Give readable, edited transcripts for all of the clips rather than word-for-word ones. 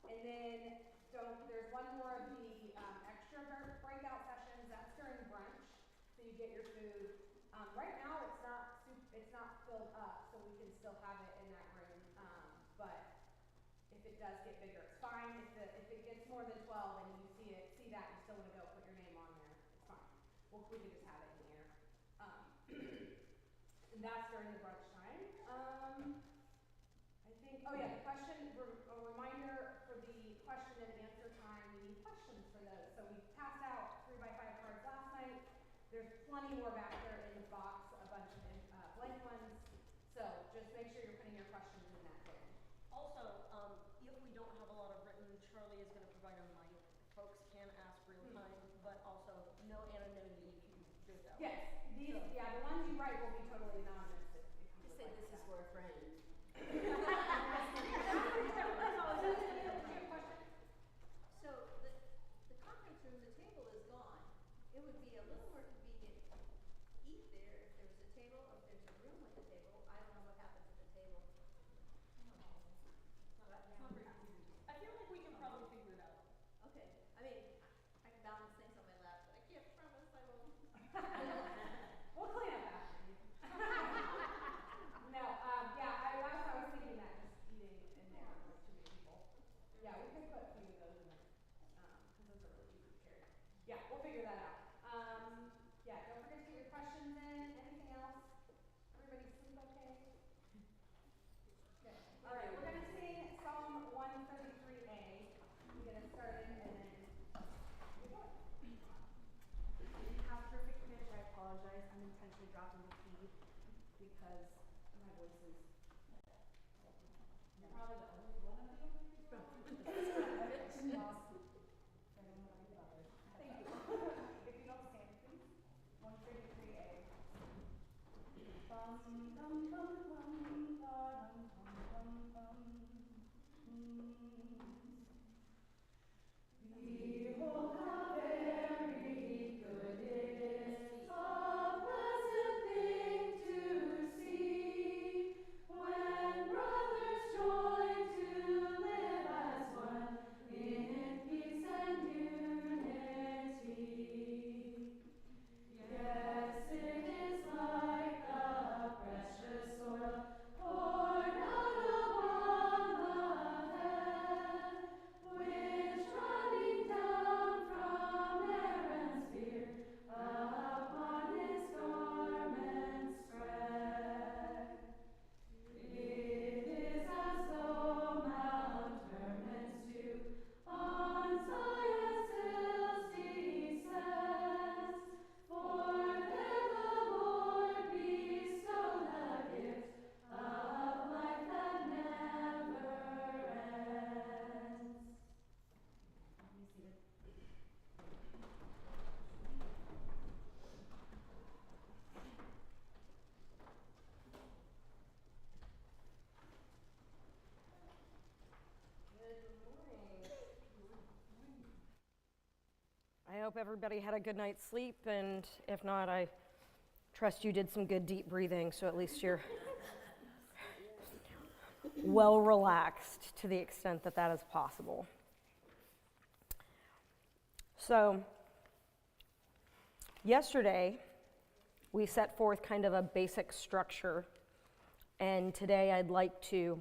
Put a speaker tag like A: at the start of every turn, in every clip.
A: And then there's one more of the extra breakout sessions. That's during brunch, so you get your food. Right now it's not filled up, so we can still have it in that room. But if it does get bigger, it's fine. If it gets more than 12 and you see that you still want to go put your name on there, it's fine. We can just have it in here. And that's during the brunch time. I think, oh yeah, a reminder for the question and answer time, we need questions for those. So we passed out 3x5 cards last night. There's plenty more back there in the box, a bunch of blank ones. So just make sure you're putting your questions in that bin.
B: Also, if we don't have a lot of written, Charlie is going to provide a mic. Folks can ask real time, but also no anonymity if you do it that way.
A: Yes, the ones you write will be totally anonymous.
C: Just say this is for a friend. So the conference room, the table is gone. It would be a little more convenient to eat there if there's a table, or if there's a room with a table. I don't know what happened to the table.
B: I feel like we can probably figure it out.
C: Okay. I mean, I can balance things on my lap, but I can't promise I will.
A: We'll clean up after you. No, yeah, I was thinking that just eating in there with too many people. Yeah, we could put a few of those in there, because those are really easy to carry. Yeah, we'll figure that out. Yeah, don't forget to get your questions in. Anything else? Everybody sleep okay? Good. All right, we're gonna sing Psalm 133A. I'm gonna start it and then we go.
D: Have perfect pitch. I apologize. I'm intentionally dropping the key because my voice is. You're probably the only one of you. Thank you. If you don't stand, please. 133A. Bum bum bum bum bum bum bum. Behold how very good it is, a pleasant thing to see, when brothers join to live as one in peace and unity. Yes, it is like the precious oil poured out upon the head, which running down from Aaron's beard upon his garment spread. It is as though Mount Hermon's dew on Zion's hills descends, for there the Lord bestowed a gift of life that never ends. Be seated.
B: I hope everybody had a good night's sleep, and if not, I trust you did some good deep breathing, so at least you're well relaxed to the extent that that is possible. So, yesterday, we set forth kind of a basic structure, and today I'd like to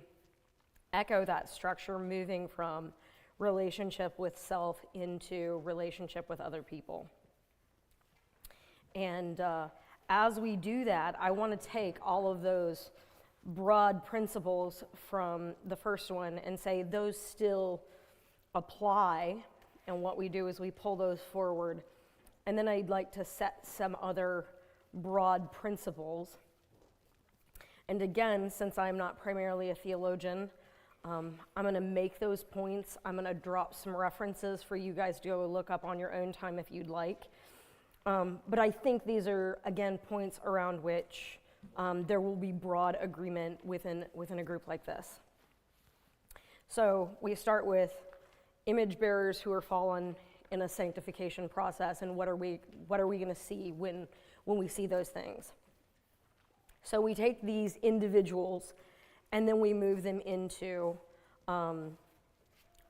B: echo that structure, moving from relationship with self into relationship with other people. And as we do that, I want to take all of those broad principles from the first one and say those still apply, and what we do is we pull those forward. And then I'd like to set some other broad principles. And again, since I'm not primarily a theologian, I'm going to make those points. I'm going to drop some references for you guys to go look up on your own time if you'd like. But I think these are, again, points around which there will be broad agreement within a group like this. So we start with image bearers who are fallen in a sanctification process, and what are we going to see when we see those things. So we take these individuals and then we move them into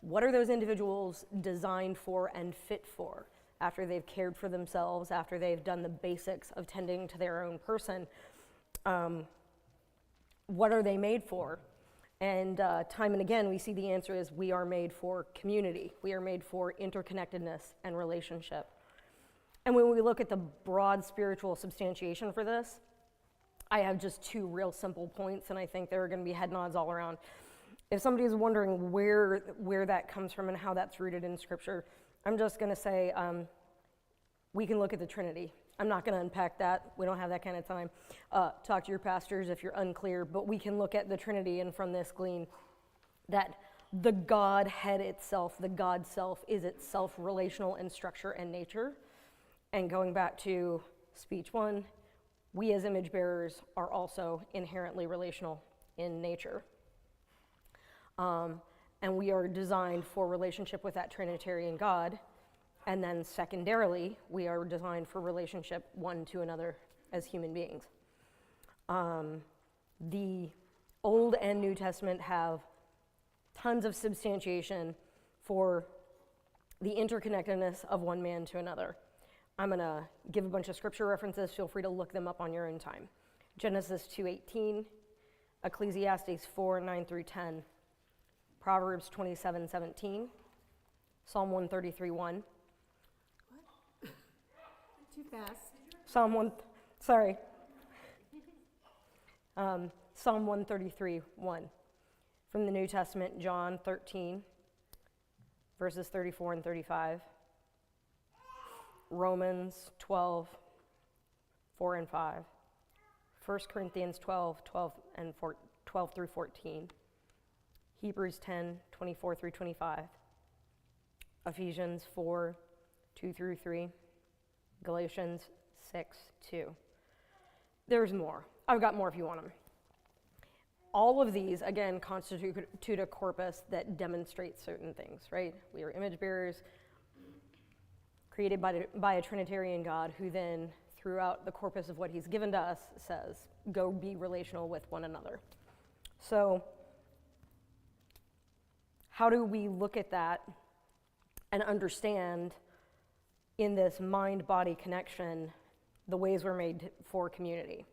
B: what are those individuals designed for and fit for after they've cared for themselves, after they've done the basics of tending to their own person? What are they made for? And time and again, we see the answer is we are made for community. We are made for interconnectedness and relationship. And when we look at the broad spiritual substantiation for this, I have just two real simple points, and I think there are going to be head nods all around. If somebody is wondering where that comes from and how that's rooted in Scripture, I'm just going to say we can look at the Trinity. I'm not going to unpack that. We don't have that kind of time. Talk to your pastors if you're unclear, but we can look at the Trinity and from this glean that the Godhead itself, the God self, is itself relational in structure and nature. And going back to speech one, we as image bearers are also inherently relational in nature. And we are designed for relationship with that Trinitarian God. And then secondarily, we are designed for relationship one to another as human beings. The Old and New Testament have tons of substantiation for the interconnectedness of one man to another. I'm going to give a bunch of scripture references. Feel free to look them up on your own time. Genesis 2:18, Ecclesiastes 4:9 through 10, Proverbs 27:17, Psalm 133:1.
D: Too fast.
B: Psalm 133:1. From the New Testament, John 13, verses 34 and 35. Romans 12:4 and 5. 1 Corinthians 12 through 14. Hebrews 10:24 through 25. Ephesians 4:2 through 3. Galatians 6:2. There's more. I've got more if you want them. All of these, again, constitute a corpus that demonstrates certain things, right? We are image bearers created by a Trinitarian God who then, throughout the corpus of what he's given to us, says, go be relational with one another. So, how do we look at that and understand in this mind-body connection the ways we're made for community?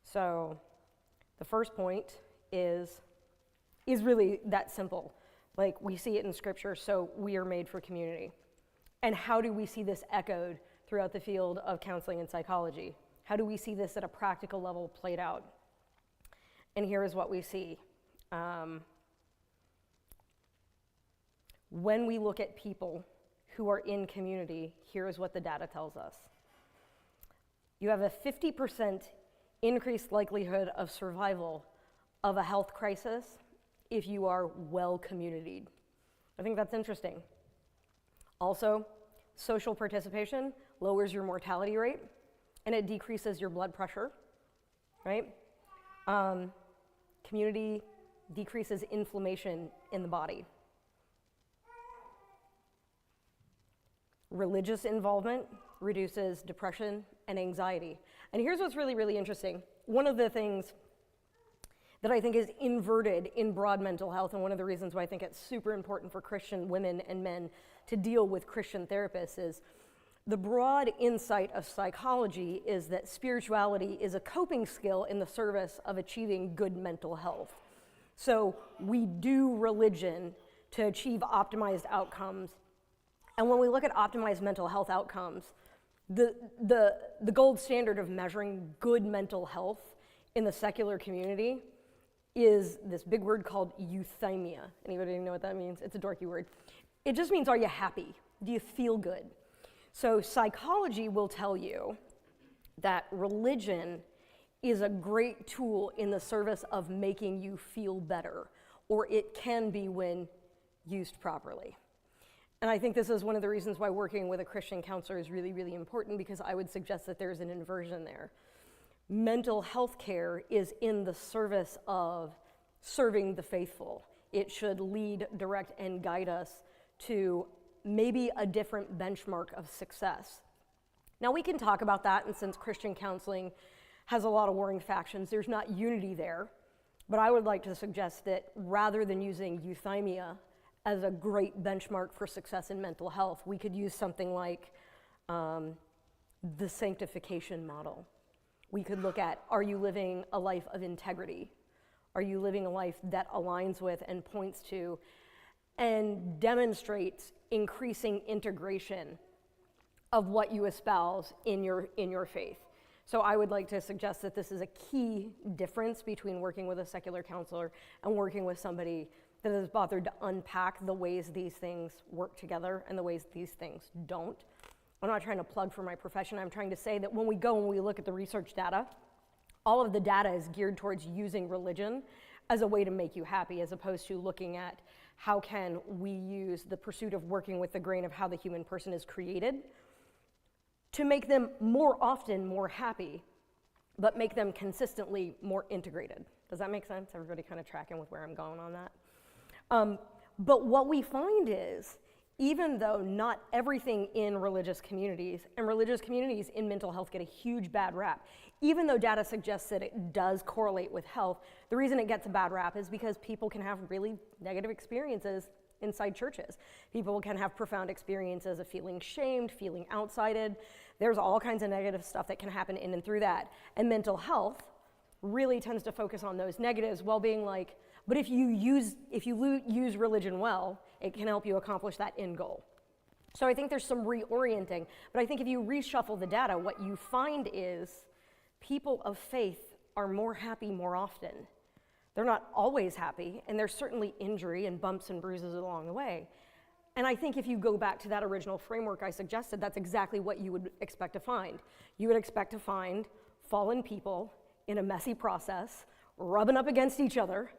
B: So the first point is really that simple. Like, we see it in Scripture, so we are made for community. And how do we see this echoed throughout the field of counseling and psychology? How do we see this at a practical level played out? And here is what we see. When we look at people who are in community, here is what the data tells us. You have a 50% increased likelihood of survival of a health crisis if you are well communitied. I think that's interesting. Also, social participation lowers your mortality rate and it decreases your blood pressure, right? Community decreases inflammation in the body. Religious involvement reduces depression and anxiety. And here's what's really, really interesting. One of the things that I think is inverted in broad mental health, and one of the reasons why I think it's super important for Christian women and men to deal with Christian therapists, is the broad insight of psychology is that spirituality is a coping skill in the service of achieving good mental health. So we do religion to achieve optimized outcomes. And when we look at optimized mental health outcomes, the gold standard of measuring good mental health in the secular community is this big word called euthymia. Anybody know what that means? It's a dorky word. It just means, are you happy? Do you feel good? So psychology will tell you that religion is a great tool in the service of making you feel better, or it can be when used properly. And I think this is one of the reasons why working with a Christian counselor is really, really important, because I would suggest that there's an inversion there. Mental health care is in the service of serving the faithful. It should lead, direct, and guide us to maybe a different benchmark of success. Now, we can talk about that, and since Christian counseling has a lot of warring factions, there's not unity there. But I would like to suggest that rather than using euthymia as a great benchmark for success in mental health. We could use something like the sanctification model. We could look at, are you living a life of integrity? Are you living a life that aligns with and points to and demonstrates increasing integration of what you espouse in your faith? So I would like to suggest that this is a key difference between working with a secular counselor and working with somebody that has bothered to unpack the ways these things work together and the ways these things don't. I'm not trying to plug for my profession. I'm trying to say that when we look at the research data, all of the data is geared towards using religion as a way to make you happy, as opposed to looking at how can we use the pursuit of working with the grain of how the human person is created to make them more often more happy, but make them consistently more integrated. Does that make sense? Everybody kind of tracking with where I'm going on that? But what we find is, even though not everything in religious communities, and religious communities in mental health get a huge bad rap, even though data suggests that it does correlate with health, the reason it gets a bad rap is because people can have really negative experiences inside churches. People can have profound experiences of feeling shamed, feeling outsited. There's all kinds of negative stuff that can happen in and through that. And mental health really tends to focus on those negatives while being like, but if you use religion well, it can help you accomplish that end goal. So I think there's some reorienting, but I think if you reshuffle the data, what you find is people of faith are more happy more often. They're not always happy, and there's certainly injury and bumps and bruises along the way. And I think if you go back to that original framework I suggested, that's exactly what you would expect to find. You would expect to find fallen people in a messy process, rubbing up against each other,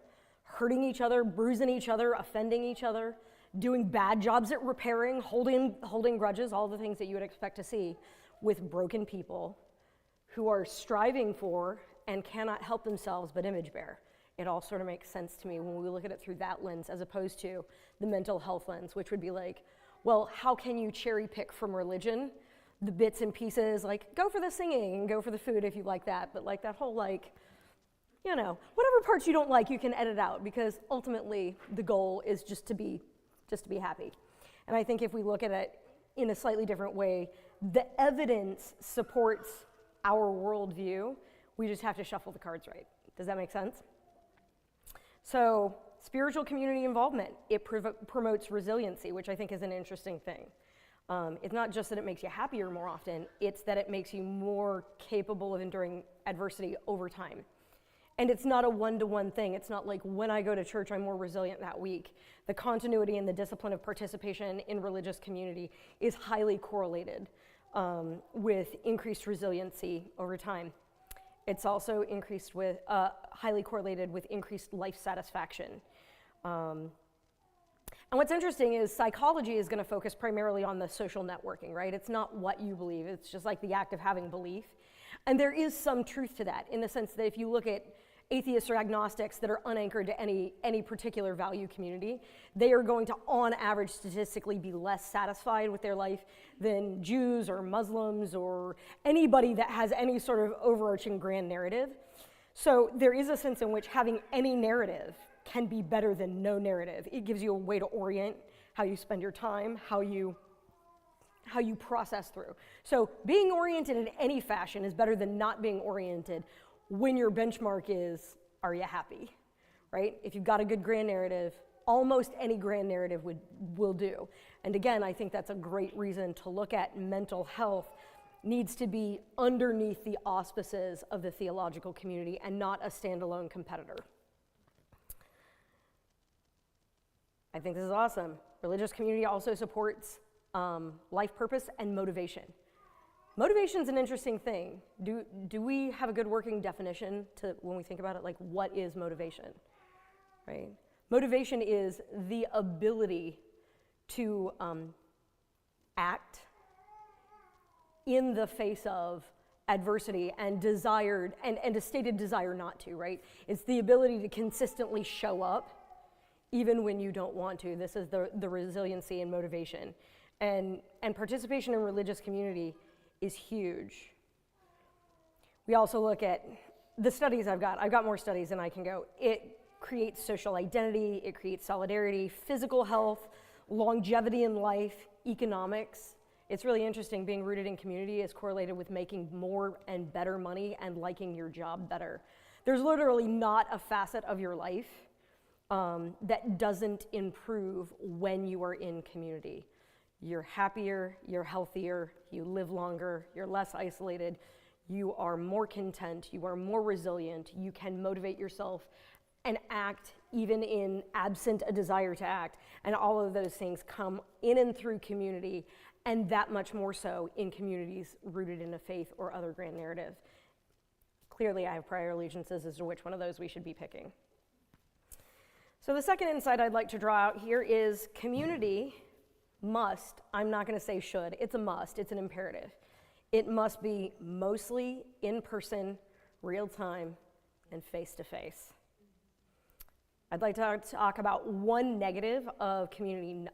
B: hurting each other, bruising each other, offending each other, doing bad jobs at repairing, holding grudges, all the things that you would expect to see with broken people who are striving for and cannot help themselves but image bear. It all sort of makes sense to me when we look at it through that lens as opposed to the mental health lens, which would be like, well, how can you cherry pick from religion the bits and pieces, like go for the singing and go for the food if you like that, but like that whole like, you know, whatever parts you don't like, you can edit out because ultimately the goal is just to be happy. And I think if we look at it in a slightly different way, the evidence supports our worldview. We just have to shuffle the cards right. Does that make sense? So spiritual community involvement, it promotes resiliency, which I think is an interesting thing. It's not just that it makes you happier more often, it's that it makes you more capable of enduring adversity over time. And it's not a one-to-one thing. It's not like when I go to church, I'm more resilient that week. The continuity and the discipline of participation in religious community is highly correlated with increased resiliency over time. It's also highly correlated with increased life satisfaction. And what's interesting is psychology is going to focus primarily on the social networking, right? It's not what you believe. It's just like the act of having belief. And there is some truth to that in the sense that if you look at atheists or agnostics that are unanchored to any particular value community, they are going to, on average, statistically be less satisfied with their life than Jews or Muslims or anybody that has any sort of overarching grand narrative. So there is a sense in which having any narrative can be better than no narrative. It gives you a way to orient how you spend your time, how you process through. So being oriented in any fashion is better than not being oriented when your benchmark is, are you happy, right? If you've got a good grand narrative, almost any grand narrative will do. And again, I think that's a great reason to look at mental health needs to be underneath the auspices of the theological community and not a standalone competitor. I think this is awesome. Religious community also supports life purpose and motivation. Motivation is an interesting thing. Do we have a good working definition to when we think about it? Like, what is motivation, right? Motivation is the ability to act in the face of adversity and desired and a stated desire not to, right? It's the ability to consistently show up even when you don't want to. This is the resiliency and motivation. And participation in religious community is huge. We also look at the studies I've got more studies than I can go. creates social identity, it creates solidarity, physical health, longevity in life, economics. It's really interesting, being rooted in community is correlated with making more and better money and liking your job better. There's literally not a facet of your life that doesn't improve when you are in community. You're happier, you're healthier, you live longer, you're less isolated, you are more content, you are more resilient, you can motivate yourself and act even in absent a desire to act. And all of those things come in and through community, and that much more so in communities rooted in a faith or other grand narrative. Clearly, I have prior allegiances as to which one of those we should be picking. So the second insight I'd like to draw out here is community must, I'm not going to say should, it's a must, it's an imperative. It must be mostly in person, real time, and face to face. I'd like to talk about one negative of community,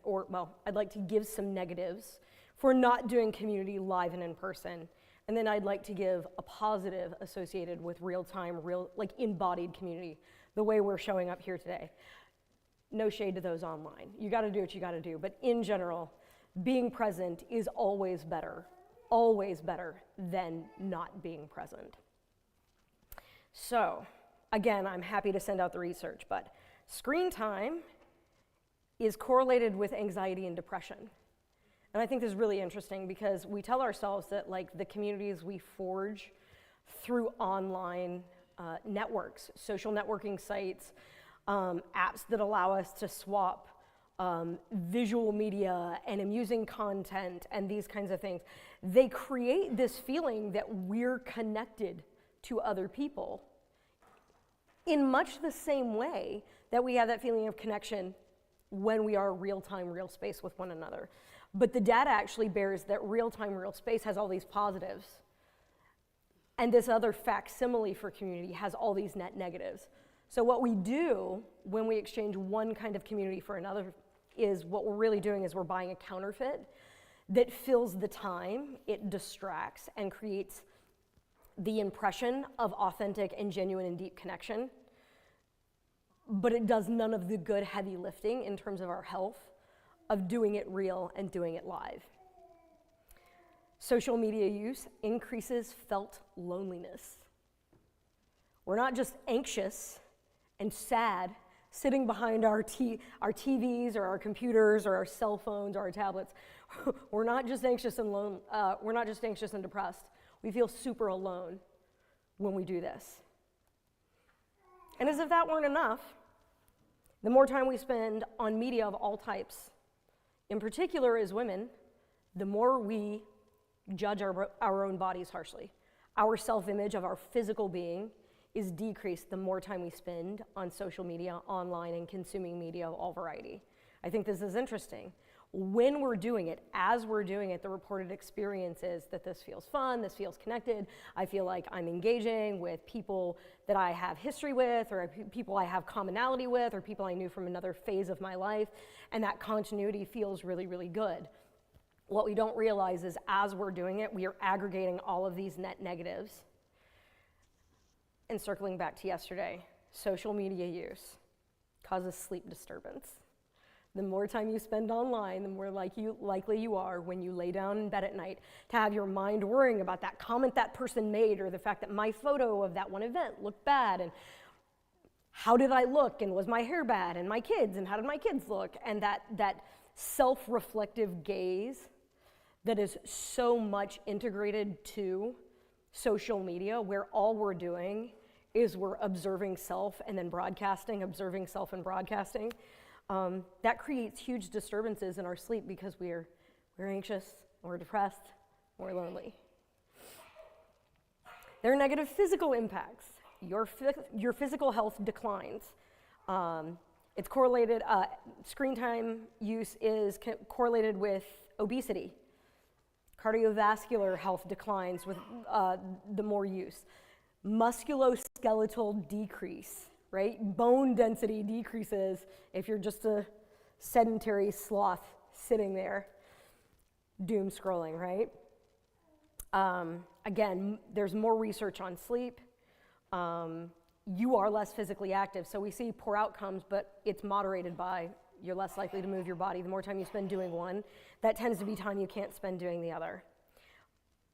B: I'd like to give some negatives for not doing community live and in person. And then I'd like to give a positive associated with real time, like embodied community, the way we're showing up here today. No shade to those online. You gotta do what you gotta do. But in general, being present is always better than not being present. So, again, I'm happy to send out the research, but screen time is correlated with anxiety and depression. And I think this is really interesting because we tell ourselves that like the communities we forge through online networks, social networking sites, apps that allow us to swap visual media and amusing content and these kinds of things, they create this feeling that we're connected to other people in much the same way that we have that feeling of connection when we are real-time, real space with one another. But the data actually bears that real-time, real space has all these positives, and this other facsimile for community has all these net negatives. So what we do when we exchange one kind of community for another is what we're really doing is we're buying a counterfeit that fills the time, it distracts, and creates the impression of authentic and genuine and deep connection, but it does none of the good heavy lifting in terms of our health, of doing it real and doing it live. Social media use increases felt loneliness. We're not just anxious and sad sitting behind our TVs or our computers or our cell phones or our tablets. We're not just anxious and we're not just anxious and depressed. We feel super alone when we do this. And as if that weren't enough, the more time we spend on media of all types, in particular as women, the more we judge our own bodies harshly. Our self-image of our physical being is decreased the more time we spend on social media, online, and consuming media of all variety. I think this is interesting. When we're doing it, as we're doing it, the reported experience is that this feels fun, this feels connected, I feel like I'm engaging with people that I have history with, or people I have commonality with, or people I knew from another phase of my life, and that continuity feels really, really good. What we don't realize is as we're doing it, we are aggregating all of these net negatives. And circling back to yesterday, social media use causes sleep disturbance. The more time you spend online, the more likely you are when you lay down in bed at night to have your mind worrying about that comment that person made, or the fact that my photo of that one event looked bad, and how did I look, and was my hair bad, and my kids, and how did my kids look, and that self-reflective gaze that is so much integrated to social media, where all we're doing is we're observing self and then broadcasting, observing self and broadcasting. That creates huge disturbances in our sleep because we're anxious, we're depressed, we're lonely. There are negative physical impacts. Your physical health declines. It's correlated, screen time use is correlated with obesity. Cardiovascular health declines with the more use. Musculoskeletal decrease, right? Bone density decreases if you're just a sedentary sloth sitting there, doom scrolling, right? Again, there's more research on sleep. you are less physically active. So we see poor outcomes, but it's moderated by you're less likely to move your body. The more time you spend doing one, that tends to be time you can't spend doing the other.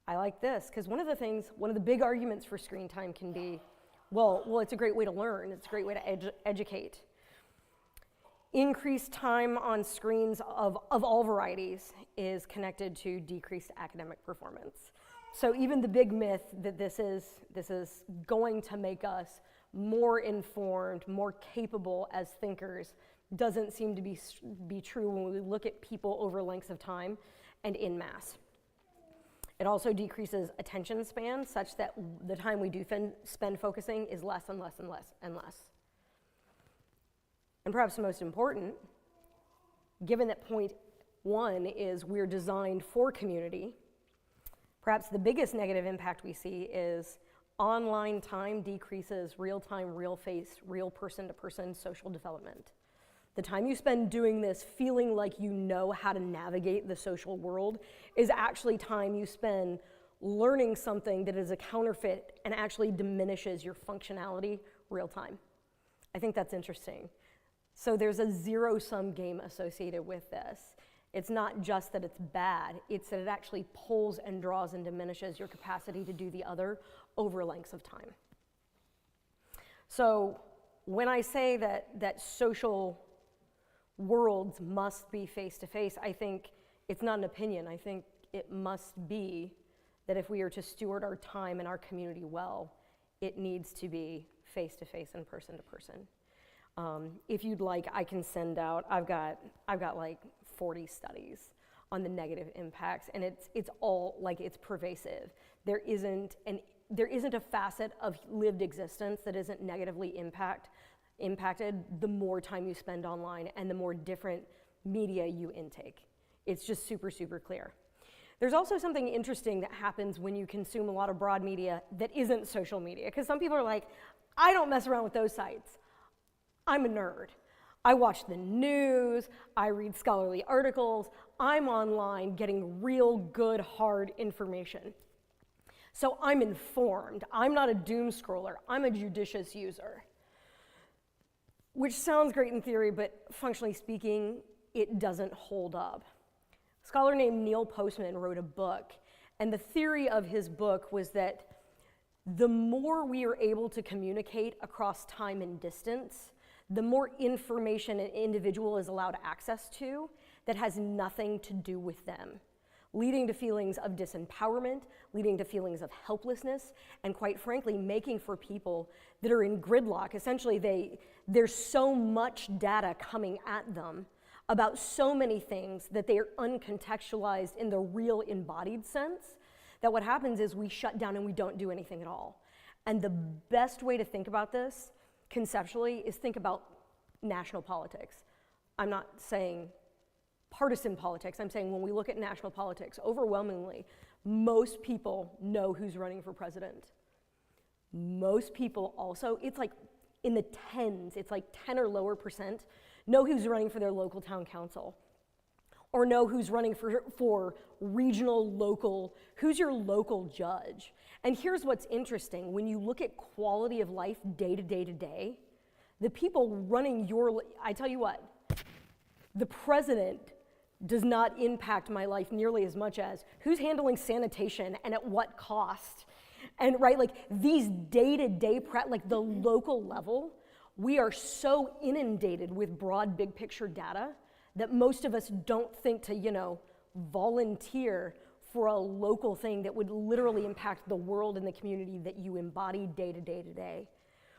B: I like this, because one of the big arguments for screen time can be, well, it's a great way to learn. It's a great way to educate. Increased time on screens of all varieties is connected to decreased academic performance. So even the big myth that this is going to make us more informed, more capable as thinkers doesn't seem to be true when we look at people over lengths of time and in mass. It also decreases attention span such that the time we do spend focusing is less and less and less and less. And perhaps the most important, given that point one is we're designed for community, perhaps the biggest negative impact we see is online time decreases real-time, real-face, real person-to-person social development. The time you spend doing this feeling like you know how to navigate the social world is actually time you spend learning something that is a counterfeit and actually diminishes your functionality real time. I think that's interesting. So there's a zero-sum game associated with this. It's not just that it's bad, it's that it actually pulls and draws and diminishes your capacity to do the other over lengths of time. So when I say that social worlds must be face-to-face, I think it's not an opinion. I think it must be that if we are to steward our time and our community well, it needs to be face-to-face and person-to-person. If you'd like, I can send out, I've got like 40 studies on the negative impacts, and it's all like it's pervasive. There isn't a facet of lived existence that isn't negatively impacted the more time you spend online and the more different media you intake. It's just super, super clear. There's also something interesting that happens when you consume a lot of broad media that isn't social media, because some people are like, I don't mess around with those sites. I'm a nerd. I watch the news, I read scholarly articles, I'm online getting real good, hard information. So I'm informed. I'm not a doom scroller, I'm a judicious user. Which sounds great in theory, but functionally speaking, it doesn't hold up. A scholar named Neil Postman wrote a book, and the theory of his book was that the more we are able to communicate across time and distance, the more information an individual is allowed access to that has nothing to do with them, leading to feelings of disempowerment, leading to feelings of helplessness, and quite frankly, making for people that are in gridlock. Essentially, there's so much data coming at them about so many things that they are uncontextualized in the real embodied sense, that what happens is we shut down and we don't do anything at all. And the best way to think about this conceptually is think about national politics. I'm not saying partisan politics, I'm saying when we look at national politics, overwhelmingly, most people know who's running for president. Most people also, it's like in the tens, it's like 10 or lower percent, know who's running for their local town council, or know who's running for regional, local, who's your local judge. And here's what's interesting, when you look at quality of life day to day to day, the people running I tell you what, the president does not impact my life nearly as much as who's handling sanitation and at what cost. And right, like these day-to-day, like the local level, we are so inundated with broad big picture data that most of us don't think to, volunteer for a local thing that would literally impact the world and the community that you embody day to day to day.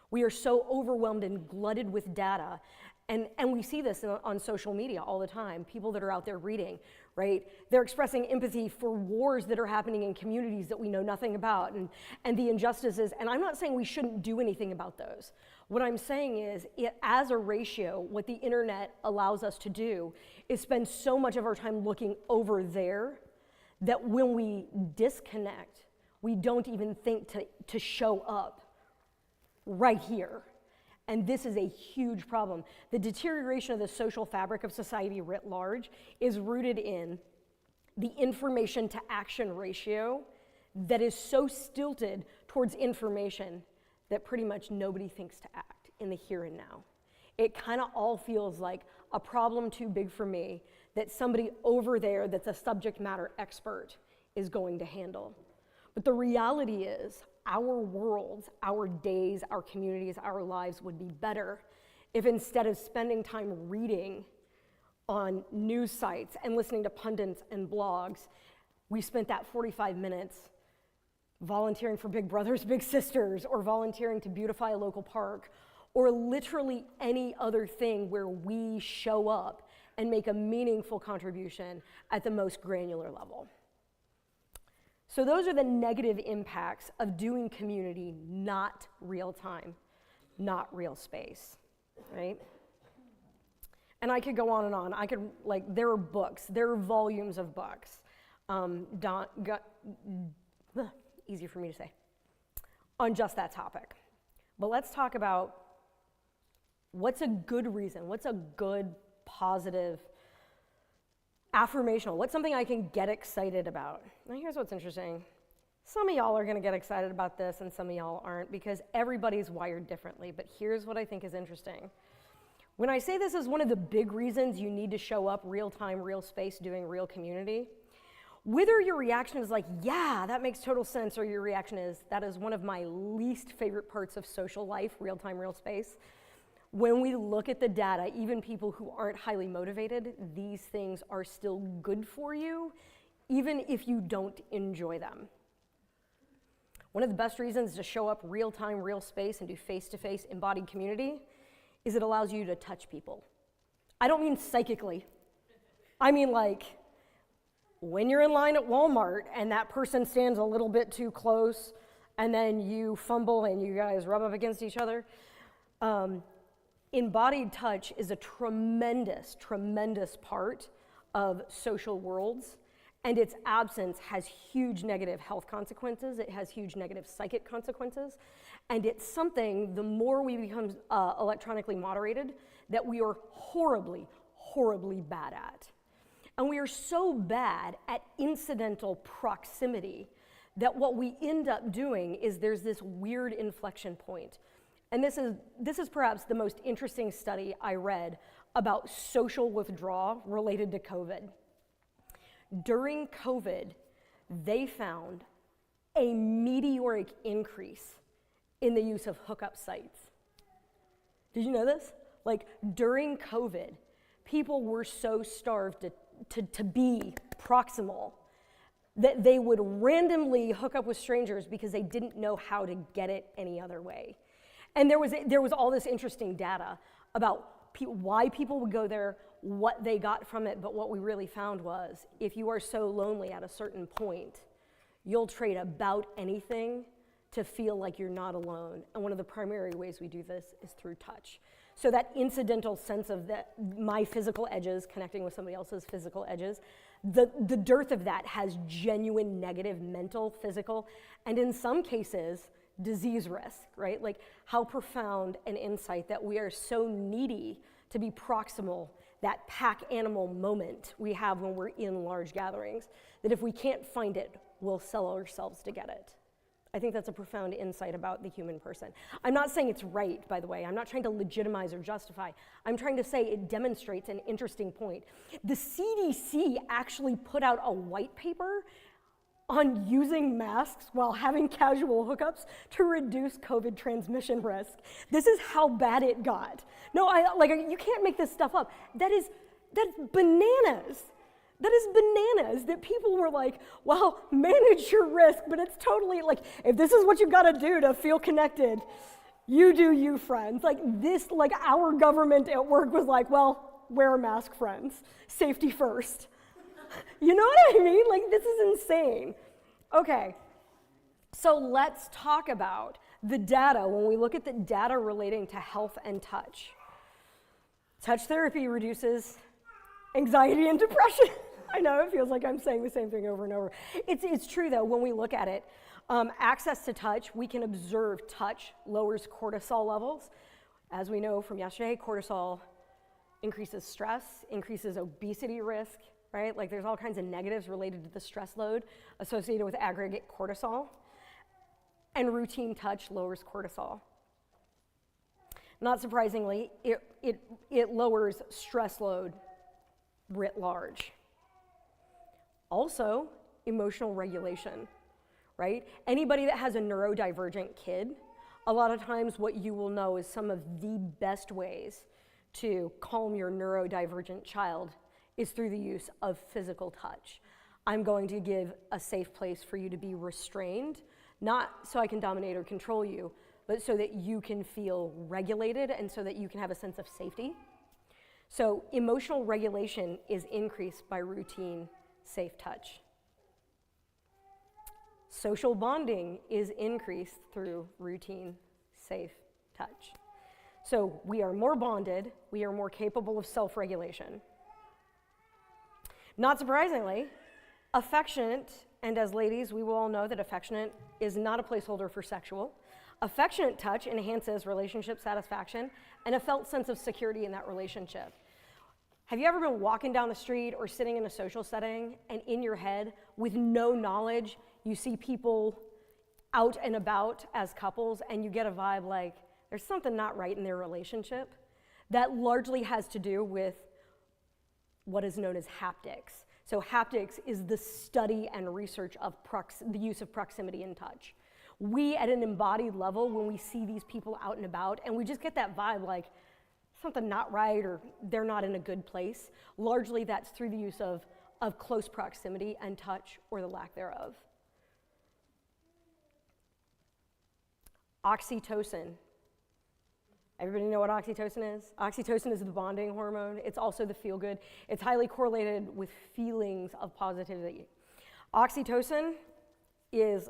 B: We are so overwhelmed and glutted with data. And we see this on social media all the time, people that are out there reading, right? They're expressing empathy for wars that are happening in communities that we know nothing about and the injustices. And I'm not saying we shouldn't do anything about those. What I'm saying is, as a ratio, what the internet allows us to do is spend so much of our time looking over there that when we disconnect, we don't even think to show up right here. And this is a huge problem. The deterioration of the social fabric of society writ large is rooted in the information to action ratio that is so stilted towards information that pretty much nobody thinks to act in the here and now. It kind of all feels like a problem too big for me that somebody over there that's a subject matter expert is going to handle. But the reality is, our worlds, our days, our communities, our lives would be better if instead of spending time reading on news sites and listening to pundits and blogs, we spent that 45 minutes volunteering for Big Brothers Big Sisters, or volunteering to beautify a local park, or literally any other thing where we show up and make a meaningful contribution at the most granular level. So those are the negative impacts of doing community, not real time, not real space, right? And I could go on and on. I could, there are books, there are volumes of books. Easy for me to say, on just that topic. But let's talk about what's a good reason, what's a good, positive, affirmational, what's something I can get excited about? Now here's what's interesting. Some of y'all are gonna get excited about this and some of y'all aren't, because everybody's wired differently, but here's what I think is interesting. When I say this is one of the big reasons you need to show up real time, real space, doing real community, whether your reaction is like, yeah, that makes total sense, or your reaction is, that is one of my least favorite parts of social life, real time, real space. When we look at the data, even people who aren't highly motivated, these things are still good for you, even if you don't enjoy them. One of the best reasons to show up real time, real space, and do face-to-face embodied community is it allows you to touch people. I don't mean psychically. I mean when you're in line at Walmart and that person stands a little bit too close and then you fumble and you guys rub up against each other. Embodied touch is a tremendous, tremendous part of social worlds, and its absence has huge negative health consequences. It has huge negative psychic consequences, and it's something, the more we become electronically moderated, that we are horribly, horribly bad at. And we are so bad at incidental proximity that what we end up doing is there's this weird inflection point. And this is perhaps the most interesting study I read about social withdrawal related to COVID. During COVID, they found a meteoric increase in the use of hookup sites. Did you know this? During COVID, people were so starved to be proximal that they would randomly hook up with strangers because they didn't know how to get it any other way. And there was all this interesting data about why people would go there, what they got from it, but what we really found was, if you are so lonely at a certain point, you'll trade about anything to feel like you're not alone. And one of the primary ways we do this is through touch. So that incidental sense of my physical edges connecting with somebody else's physical edges, the dearth of that has genuine negative mental, physical, and in some cases, disease risk, right? How profound an insight that we are so needy to be proximal, that pack animal moment we have when we're in large gatherings, that if we can't find it, we'll sell ourselves to get it. I think that's a profound insight about the human person. I'm not saying it's right, by the way. I'm not trying to legitimize or justify. I'm trying to say it demonstrates an interesting point. The CDC actually put out a white paper on using masks while having casual hookups to reduce COVID transmission risk. This is how bad it got. No, you can't make this stuff up. That's bananas. That is bananas that people were like, well, manage your risk, but it's totally if this is what you've got to do to feel connected, you do you, friends. Our government at work was like, well, wear a mask, friends. Safety first. You know what I mean? This is insane. Okay, so let's talk about the data when we look at the data relating to health and touch. Touch therapy reduces anxiety and depression. I know, it feels like I'm saying the same thing over and over. It's true though, when we look at it, access to touch, we can observe touch lowers cortisol levels. As we know from yesterday, cortisol increases stress, increases obesity risk, right? There's all kinds of negatives related to the stress load associated with aggregate cortisol. and routine touch lowers cortisol. Not surprisingly, it lowers stress load writ large. Also, emotional regulation, right? Anybody that has a neurodivergent kid, a lot of times what you will know is some of the best ways to calm your neurodivergent child is through the use of physical touch. I'm going to give a safe place for you to be restrained, not so I can dominate or control you, but so that you can feel regulated and so that you can have a sense of safety. So emotional regulation is increased by routine, safe touch. Social bonding is increased through routine, safe touch. So we are more bonded, we are more capable of self-regulation. Not surprisingly, affectionate, and as ladies, we will all know that affectionate is not a placeholder for sexual. Affectionate touch enhances relationship satisfaction and a felt sense of security in that relationship. Have you ever been walking down the street or sitting in a social setting and in your head, with no knowledge, you see people out and about as couples and you get a vibe like there's something not right in their relationship? That largely has to do with what is known as haptics. So haptics is the study and research of the use of proximity and touch. We, at an embodied level, when we see these people out and about, and we just get that vibe like something not right or they're not in a good place, largely that's through the use of close proximity and touch or the lack thereof. Oxytocin. Everybody know what oxytocin is? Oxytocin is the bonding hormone. It's also the feel-good. It's highly correlated with feelings of positivity. Oxytocin is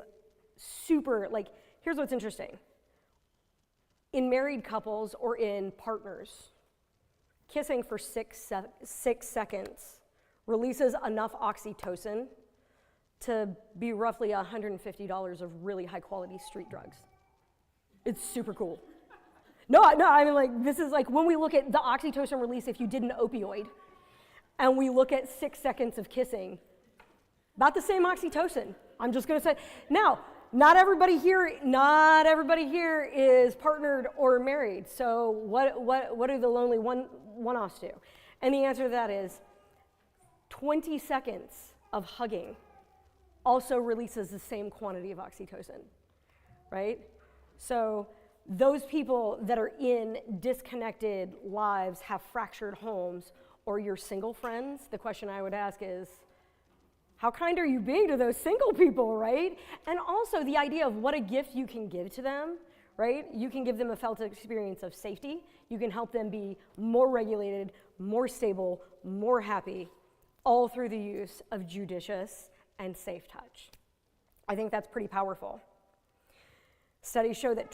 B: super, here's what's interesting. In married couples or in partners, kissing for 6 seconds releases enough oxytocin to be roughly $150 of really high-quality street drugs. It's super cool. No, I mean, this is when we look at the oxytocin release if you did an opioid, and we look at 6 seconds of kissing, about the same oxytocin. I'm just gonna say. Now, not everybody here is partnered or married, so what do the lonely one-offs do? And the answer to that is 20 seconds of hugging also releases the same quantity of oxytocin, right? So those people that are in disconnected lives, have fractured homes, or you're single friends, the question I would ask is, how kind are you being to those single people, right? And also the idea of what a gift you can give to them, right? You can give them a felt experience of safety. You can help them be more regulated, more stable, more happy, all through the use of judicious and safe touch. I think that's pretty powerful. Studies show that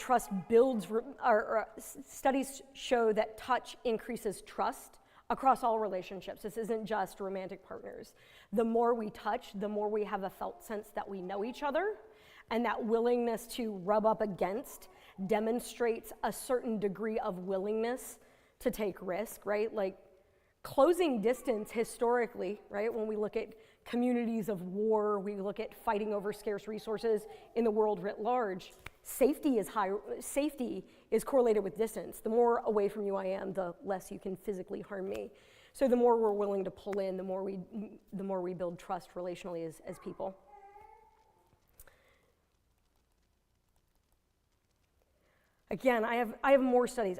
B: studies show that touch increases trust across all relationships. This isn't just romantic partners. The more we touch, the more we have a felt sense that we know each other, and that willingness to rub up against demonstrates a certain degree of willingness to take risk, right? Closing distance historically, right? When we look at communities of war, we look at fighting over scarce resources in the world writ large. Safety is correlated with distance. The more away from you I am, the less you can physically harm me. So the more we're willing to pull in, the more we build trust relationally as people. Again, I have more studies.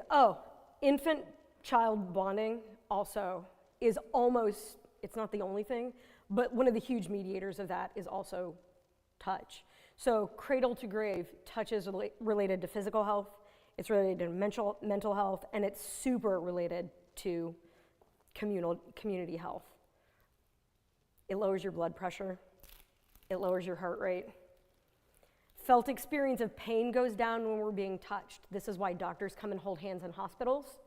B: Infant-child bonding also is almost, it's not the only thing, but one of the huge mediators of that is also touch. So cradle to grave, touch is related to physical health, it's related to mental health, and it's super related to community health. It lowers your blood pressure, it lowers your heart rate. Felt experience of pain goes down when we're being touched. This is why doctors come and hold hands in hospitals,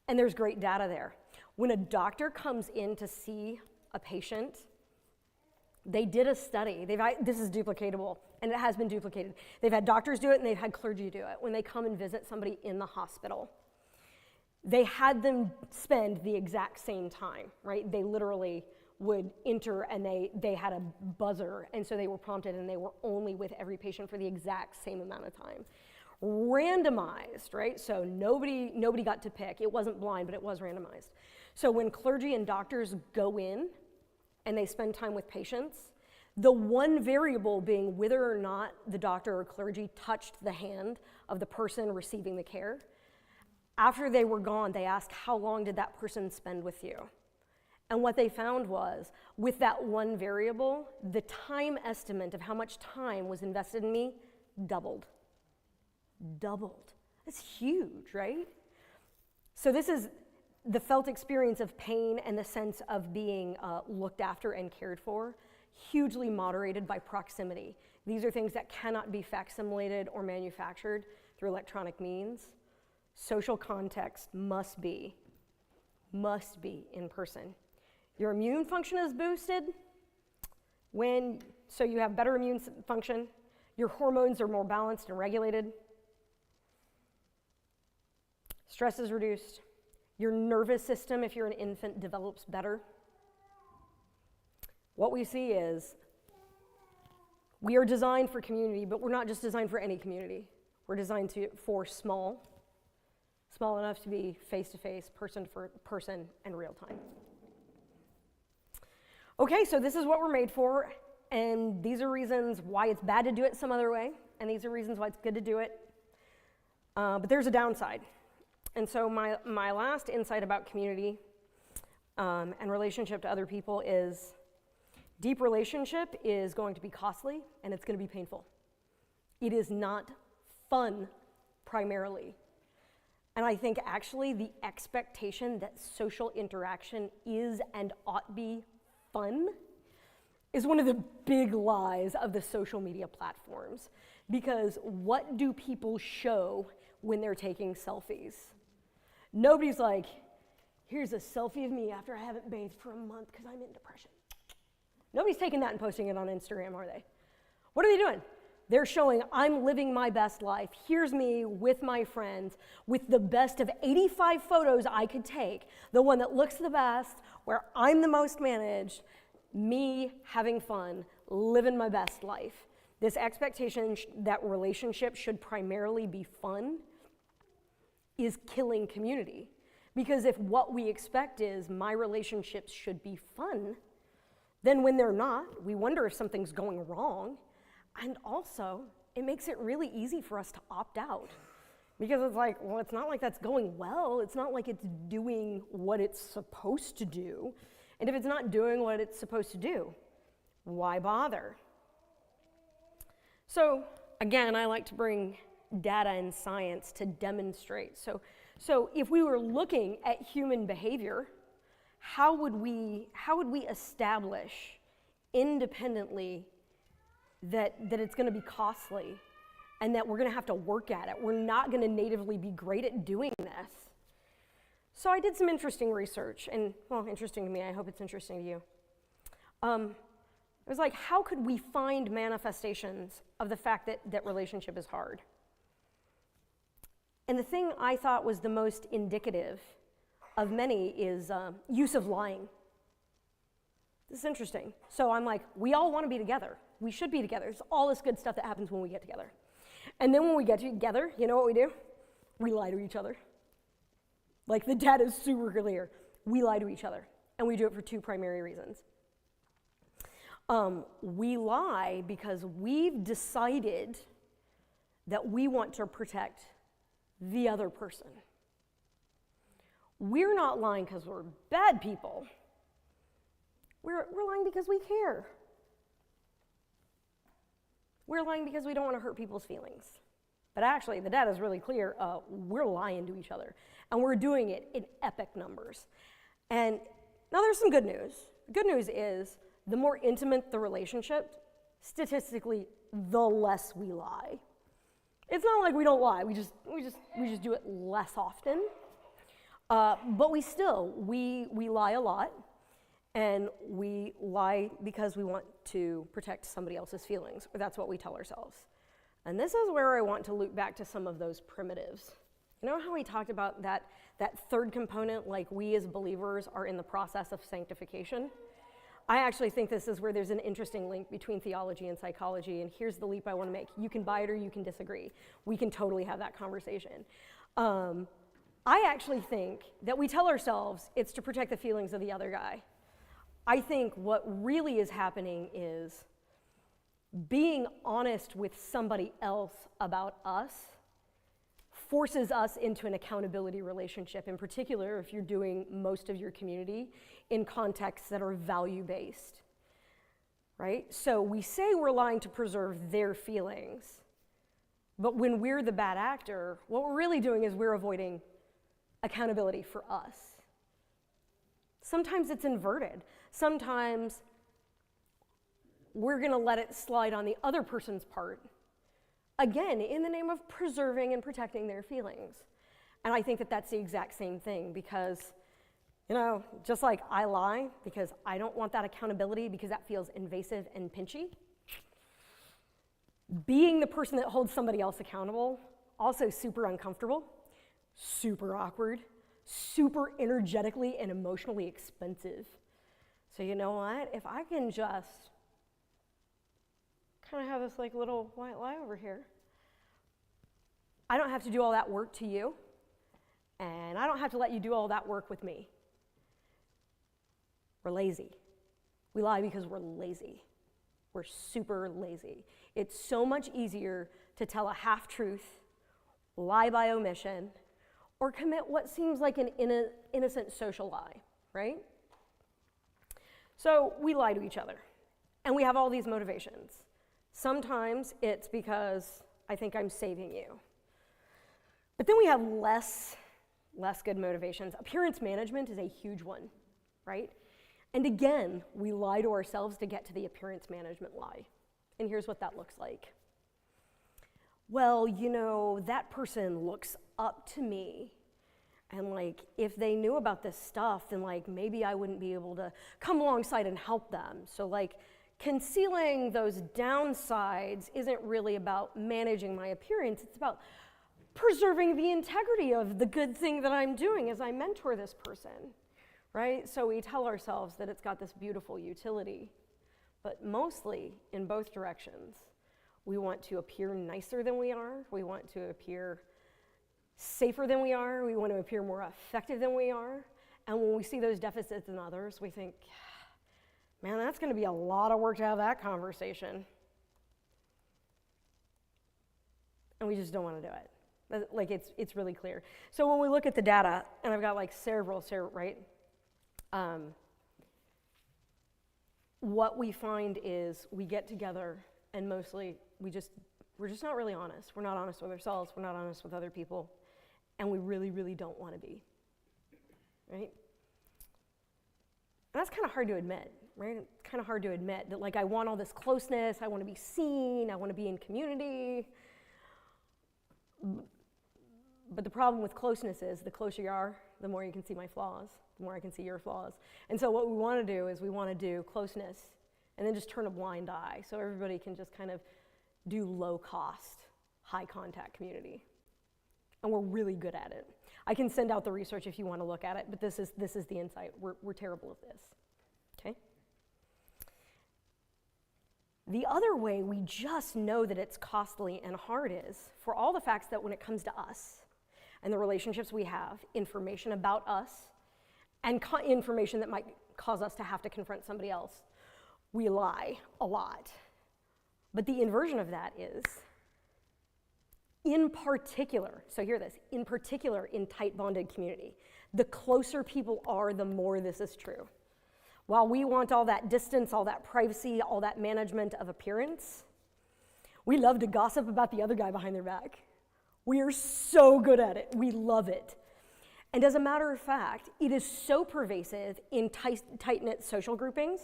B: and there's great data there. When a doctor comes in to see a patient, they did a study. This is duplicatable, and it has been duplicated. They've had doctors do it, and they've had clergy do it. When they come and visit somebody in the hospital, they had them spend the exact same time, right? They literally would enter and they had a buzzer, and so they were prompted and they were only with every patient for the exact same amount of time. Randomized, right? So nobody got to pick. It wasn't blind, but it was randomized. So when clergy and doctors go in and they spend time with patients, the one variable being whether or not the doctor or clergy touched the hand of the person receiving the care. After they were gone, they asked, how long did that person spend with you? And what they found was, with that one variable, the time estimate of how much time was invested in me doubled. Doubled. That's huge, right? So this is the felt experience of pain and the sense of being looked after and cared for, hugely moderated by proximity. These are things that cannot be facsimilated or manufactured through electronic means. Social context must be in person. Your immune function is boosted so you have better immune function. Your hormones are more balanced and regulated. Stress is reduced. Your nervous system, if you're an infant, develops better. What we see is we are designed for community, but we're not just designed for any community. We're designed for small enough to be face-to-face, person-to-person, and real-time. Okay, so this is what we're made for, and these are reasons why it's bad to do it some other way, and these are reasons why it's good to do it. But there's a downside. And so my last insight about community and relationship to other people is deep relationship is going to be costly and it's going to be painful. It is not fun primarily. And I think actually the expectation that social interaction is and ought be fun is one of the big lies of the social media platforms. Because what do people show when they're taking selfies? Nobody's like, here's a selfie of me after I haven't bathed for a month because I'm in depression. Nobody's taking that and posting it on Instagram, are they? What are they doing? They're showing, I'm living my best life. Here's me with my friends, with the best of 85 photos I could take, the one that looks the best, where I'm the most managed, me having fun, living my best life. This expectation that relationships should primarily be fun is killing community. Because if what we expect is my relationships should be fun, then when they're not, we wonder if something's going wrong. And also, it makes it really easy for us to opt out. Because it's like, well, it's not like that's going well. It's not like it's doing what it's supposed to do. And if it's not doing what it's supposed to do, why bother? So, again, I like to bring data and science to demonstrate. So if we were looking at human behavior, how would we establish independently that it's going to be costly and that we're going to have to work at it? We're not going to natively be great at doing this. So I did some interesting research, and well, interesting to me, I hope it's interesting to you. It was like, how could we find manifestations of the fact that relationship is hard? And the thing I thought was the most indicative of many is use of lying. This is interesting. So I'm like, we all want to be together. We should be together. It's all this good stuff that happens when we get together. And then when we get together, you know what we do? We lie to each other. Like the data is super clear. We lie to each other. And we do it for two primary reasons. We lie because we've decided that we want to protect the other person. We're not lying because we're bad people. We're lying because we care. We're lying because we don't want to hurt people's feelings. But actually, the data is really clear. We're lying to each other. And we're doing it in epic numbers. And now there's some good news. The good news is the more intimate the relationship, statistically, the less we lie. It's not like we don't lie. We just do it less often. But we lie a lot, and we lie because we want to protect somebody else's feelings, or that's what we tell ourselves. And this is where I want to loop back to some of those primitives. You know how we talked about that third component, like we as believers are in the process of sanctification? I actually think this is where there's an interesting link between theology and psychology, and here's the leap I want to make. You can buy it or you can disagree. We can totally have that conversation. I actually think that we tell ourselves it's to protect the feelings of the other guy. I think what really is happening is being honest with somebody else about us forces us into an accountability relationship, in particular if you're doing most of your community in contexts that are value-based, right? So we say we're lying to preserve their feelings, but when we're the bad actor, what we're really doing is we're avoiding accountability for us. Sometimes it's inverted. Sometimes we're gonna let it slide on the other person's part, again, in the name of preserving and protecting their feelings. And I think that that's the exact same thing because, just like I lie because I don't want that accountability because that feels invasive and pinchy, being the person that holds somebody else accountable, also super uncomfortable, super awkward, super energetically and emotionally expensive. So you know what? If I can just kind of have this like little white lie over here, I don't have to do all that work to you, and I don't have to let you do all that work with me. We're lazy. We lie because we're lazy. We're super lazy. It's so much easier to tell a half-truth, lie by omission, or commit what seems like an innocent social lie, right? So we lie to each other, and we have all these motivations. Sometimes it's because I think I'm saving you. But then we have less good motivations. Appearance management is a huge one, right? And again, we lie to ourselves to get to the appearance management lie. And here's what that looks like. Well, that person looks up to me. And if they knew about this stuff, then maybe I wouldn't be able to come alongside and help them. So concealing those downsides isn't really about managing my appearance. It's about preserving the integrity of the good thing that I'm doing as I mentor this person, right? So we tell ourselves that it's got this beautiful utility, but mostly in both directions. We want to appear nicer than we are. We want to appear safer than we are. We want to appear more effective than we are. And when we see those deficits in others, we think, man, that's going to be a lot of work to have that conversation. And we just don't want to do it. It's really clear. So when we look at the data, and I've got several, right? What we find is we get together and mostly we're just not really honest. We're not honest with ourselves. We're not honest with other people. And we really, really don't want to be, right? And that's kind of hard to admit, right? It's kind of hard to admit that I want all this closeness. I want to be seen. I want to be in community. But the problem with closeness is the closer you are, the more you can see my flaws, the more I can see your flaws. And so what we want to do is we want to do closeness and then just turn a blind eye so everybody can just kind of do low cost, high contact community. And we're really good at it. I can send out the research if you want to look at it, but this is the insight. We're terrible at this, okay? The other way we just know that it's costly and hard is for all the facts that when it comes to us and the relationships we have, information about us, and information that might cause us to have to confront somebody else, we lie a lot. But the inversion of that is, in particular, so hear this, in particular in tight bonded community, the closer people are, the more this is true. While we want all that distance, all that privacy, all that management of appearance, we love to gossip about the other guy behind their back. We are so good at it. We love it. And as a matter of fact, it is so pervasive in tight-knit social groupings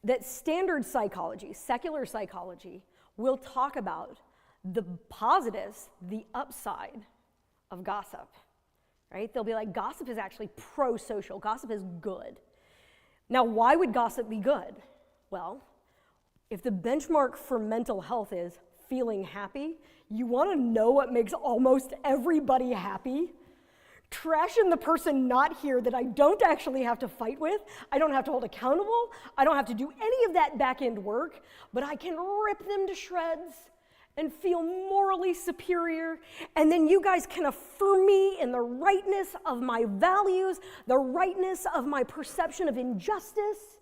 B: that standard psychology, secular psychology, will talk about the positives, the upside of gossip, right? They'll be like, gossip is actually pro-social. Gossip is good. Now, why would gossip be good? Well, if the benchmark for mental health is feeling happy, you want to know what makes almost everybody happy? trashing the person not here that I don't actually have to fight with. I don't have to hold accountable. I don't have to do any of that back end work, but I can rip them to shreds and feel morally superior. And then you guys can affirm me in the rightness of my values, the rightness of my perception of injustice.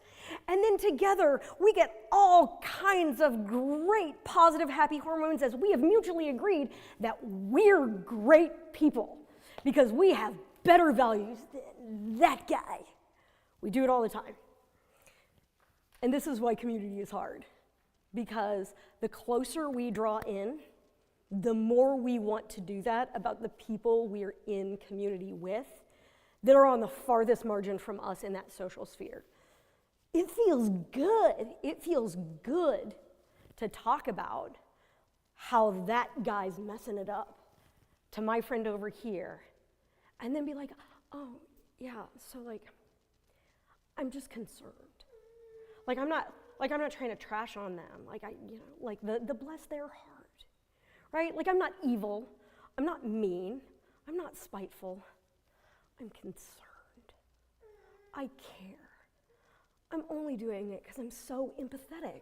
B: And then together, we get all kinds of great positive, happy hormones as we have mutually agreed that we're great people because we have better values than that guy. We do it all the time. And this is why community is hard, because the closer we draw in, the more we want to do that about the people we're in community with that are on the farthest margin from us in that social sphere. It feels good. It feels good to talk about how that guy's messing it up to my friend over here, and then be like, oh, yeah, so like, I'm just concerned. Like, I'm not trying to trash on them. Like, the bless their heart, right? Like, I'm not evil. I'm not mean. I'm not spiteful. I'm concerned. I care. I'm only doing it because I'm so empathetic.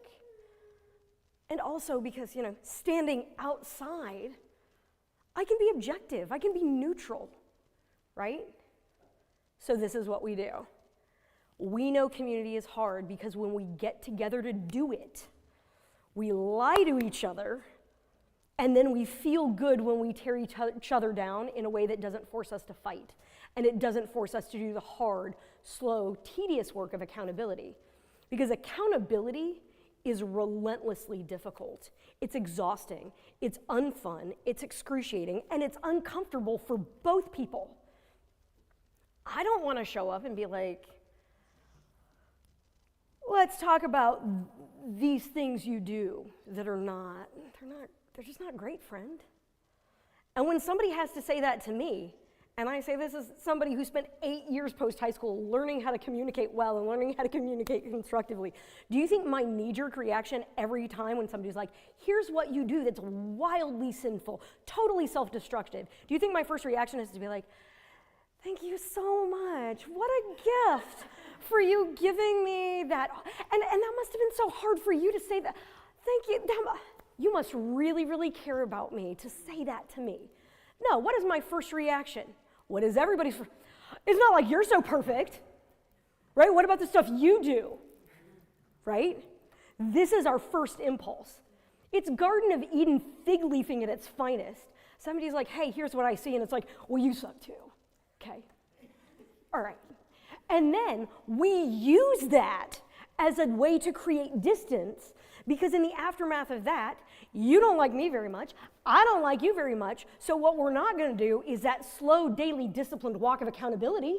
B: And also because, standing outside, I can be objective. I can be neutral, right? So this is what we do. We know community is hard because when we get together to do it, we lie to each other, and then we feel good when we tear each other down in a way that doesn't force us to fight, and it doesn't force us to do the hard, slow, tedious work of accountability. Because accountability is relentlessly difficult. It's exhausting, it's unfun, it's excruciating, and it's uncomfortable for both people. I don't want to show up and be like, let's talk about these things you do that are they're just not great, friend. And when somebody has to say that to me, and I say this is somebody who spent 8 years post-high school learning how to communicate well and learning how to communicate constructively, do you think my knee-jerk reaction every time when somebody's like, here's what you do that's wildly sinful, totally self-destructive, do you think my first reaction is to be like, thank you so much, what a gift for you giving me that, and that must have been so hard for you to say that, thank you, you must really, really care about me to say that to me. No, what is my first reaction? What is everybody's? It's not like you're so perfect, right? What about the stuff you do, right? This is our first impulse. It's Garden of Eden fig leafing at its finest. Somebody's like, hey, here's what I see, and it's like, well, you suck too, okay? All right. And then we use that as a way to create distance, because in the aftermath of that, you don't like me very much, I don't like you very much, so what we're not going to do is that slow, daily, disciplined walk of accountability.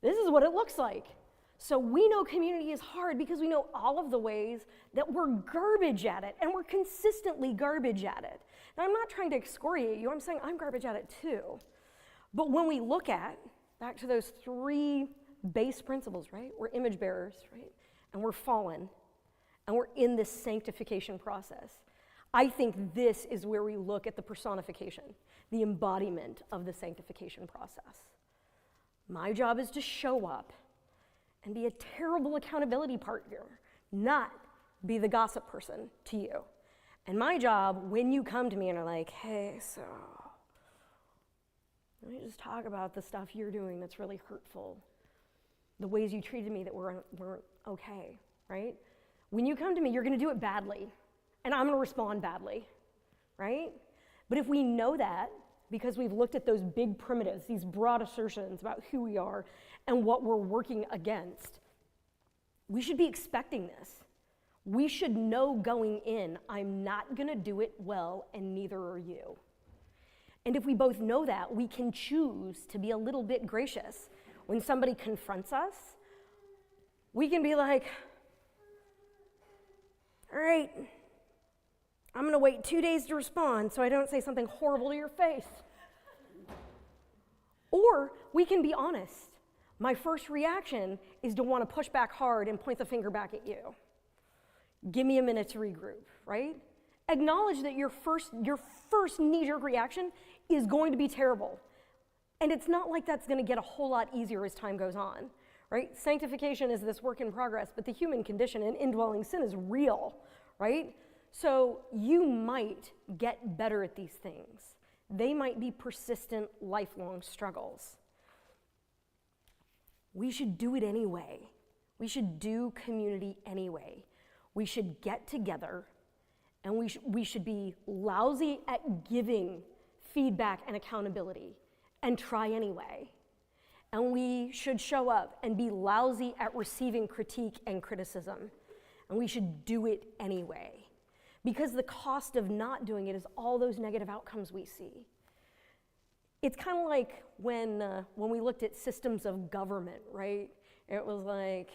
B: This is what it looks like. So we know community is hard because we know all of the ways that we're garbage at it, and we're consistently garbage at it. Now, I'm not trying to excoriate you, I'm saying I'm garbage at it too. But when we look at, back to those 3 base principles, right? We're image bearers, right? And we're fallen, and we're in this sanctification process. I think this is where we look at the personification, the embodiment of the sanctification process. My job is to show up and be a terrible accountability partner, not be the gossip person to you. And my job, when you come to me and are like, hey, so let me just talk about the stuff you're doing that's really hurtful, the ways you treated me that weren't okay, right? When you come to me, you're going to do it badly, and I'm going to respond badly, right? But if we know that, because we've looked at those big primitives, these broad assertions about who we are and what we're working against, we should be expecting this. We should know going in, I'm not going to do it well, and neither are you. And if we both know that, we can choose to be a little bit gracious. When somebody confronts us, we can be like, all right, I'm going to wait 2 days to respond so I don't say something horrible to your face. Or we can be honest. My first reaction is to want to push back hard and point the finger back at you. Give me a minute to regroup, right? Acknowledge that your first knee-jerk reaction is going to be terrible. And it's not like that's going to get a whole lot easier as time goes on, right? Sanctification is this work in progress, but the human condition and indwelling sin is real, right? So you might get better at these things. They might be persistent, lifelong struggles. We should do it anyway. We should do community anyway. We should get together, and we should be lousy at giving feedback and accountability and try anyway. And we should show up and be lousy at receiving critique and criticism. And we should do it anyway. Because the cost of not doing it is all those negative outcomes we see. It's kind of like when we looked at systems of government, right? It was like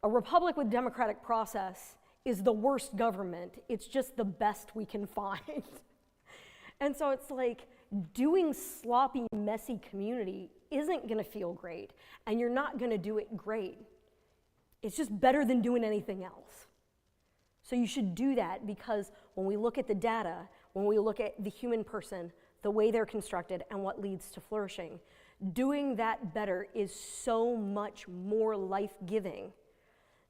B: a republic with democratic process is the worst government. It's just the best we can find. And so it's like doing sloppy, messy community isn't going to feel great, and you're not going to do it great. It's just better than doing anything else. So you should do that, because when we look at the data, when we look at the human person, the way they're constructed, and what leads to flourishing, doing that better is so much more life-giving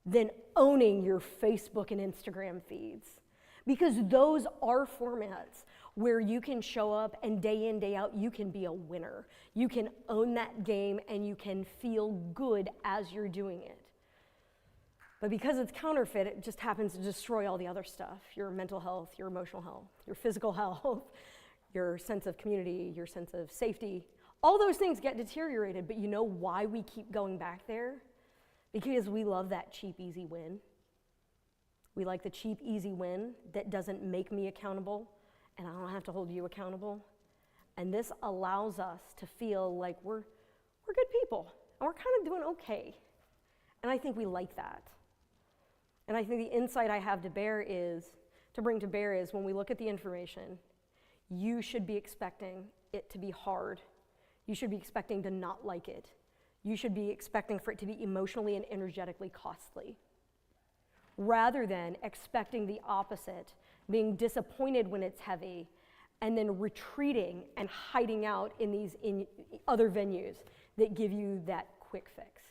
B: than owning your Facebook and Instagram feeds. Because those are formats where you can show up and day in, day out, you can be a winner. You can own that game and you can feel good as you're doing it. But because it's counterfeit, it just happens to destroy all the other stuff, your mental health, your emotional health, your physical health, your sense of community, your sense of safety. All those things get deteriorated, but you know why we keep going back there? Because we love that cheap, easy win. We like the cheap, easy win that doesn't make me accountable, and I don't have to hold you accountable. And this allows us to feel like we're good people, and we're kind of doing okay. And I think we like that. And I think the insight I have to bring to bear is when we look at the information, you should be expecting it to be hard. You should be expecting to not like it. You should be expecting for it to be emotionally and energetically costly, rather than expecting the opposite, being disappointed when it's heavy, and then retreating and hiding out in these other venues that give you that quick fix.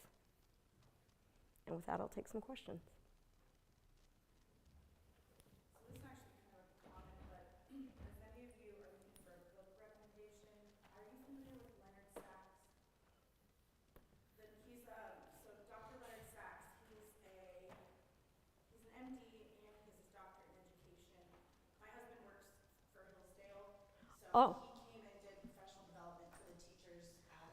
B: And with that, I'll take some questions.
D: So this is actually kind of a comment, but if any of you are looking for a book recommendation, are you familiar with Leonard Sachs? So Dr. Leonard Sachs, he's an MD and he has his doctorate in education. My husband works for Hillsdale, so he came and did professional development for the teachers at.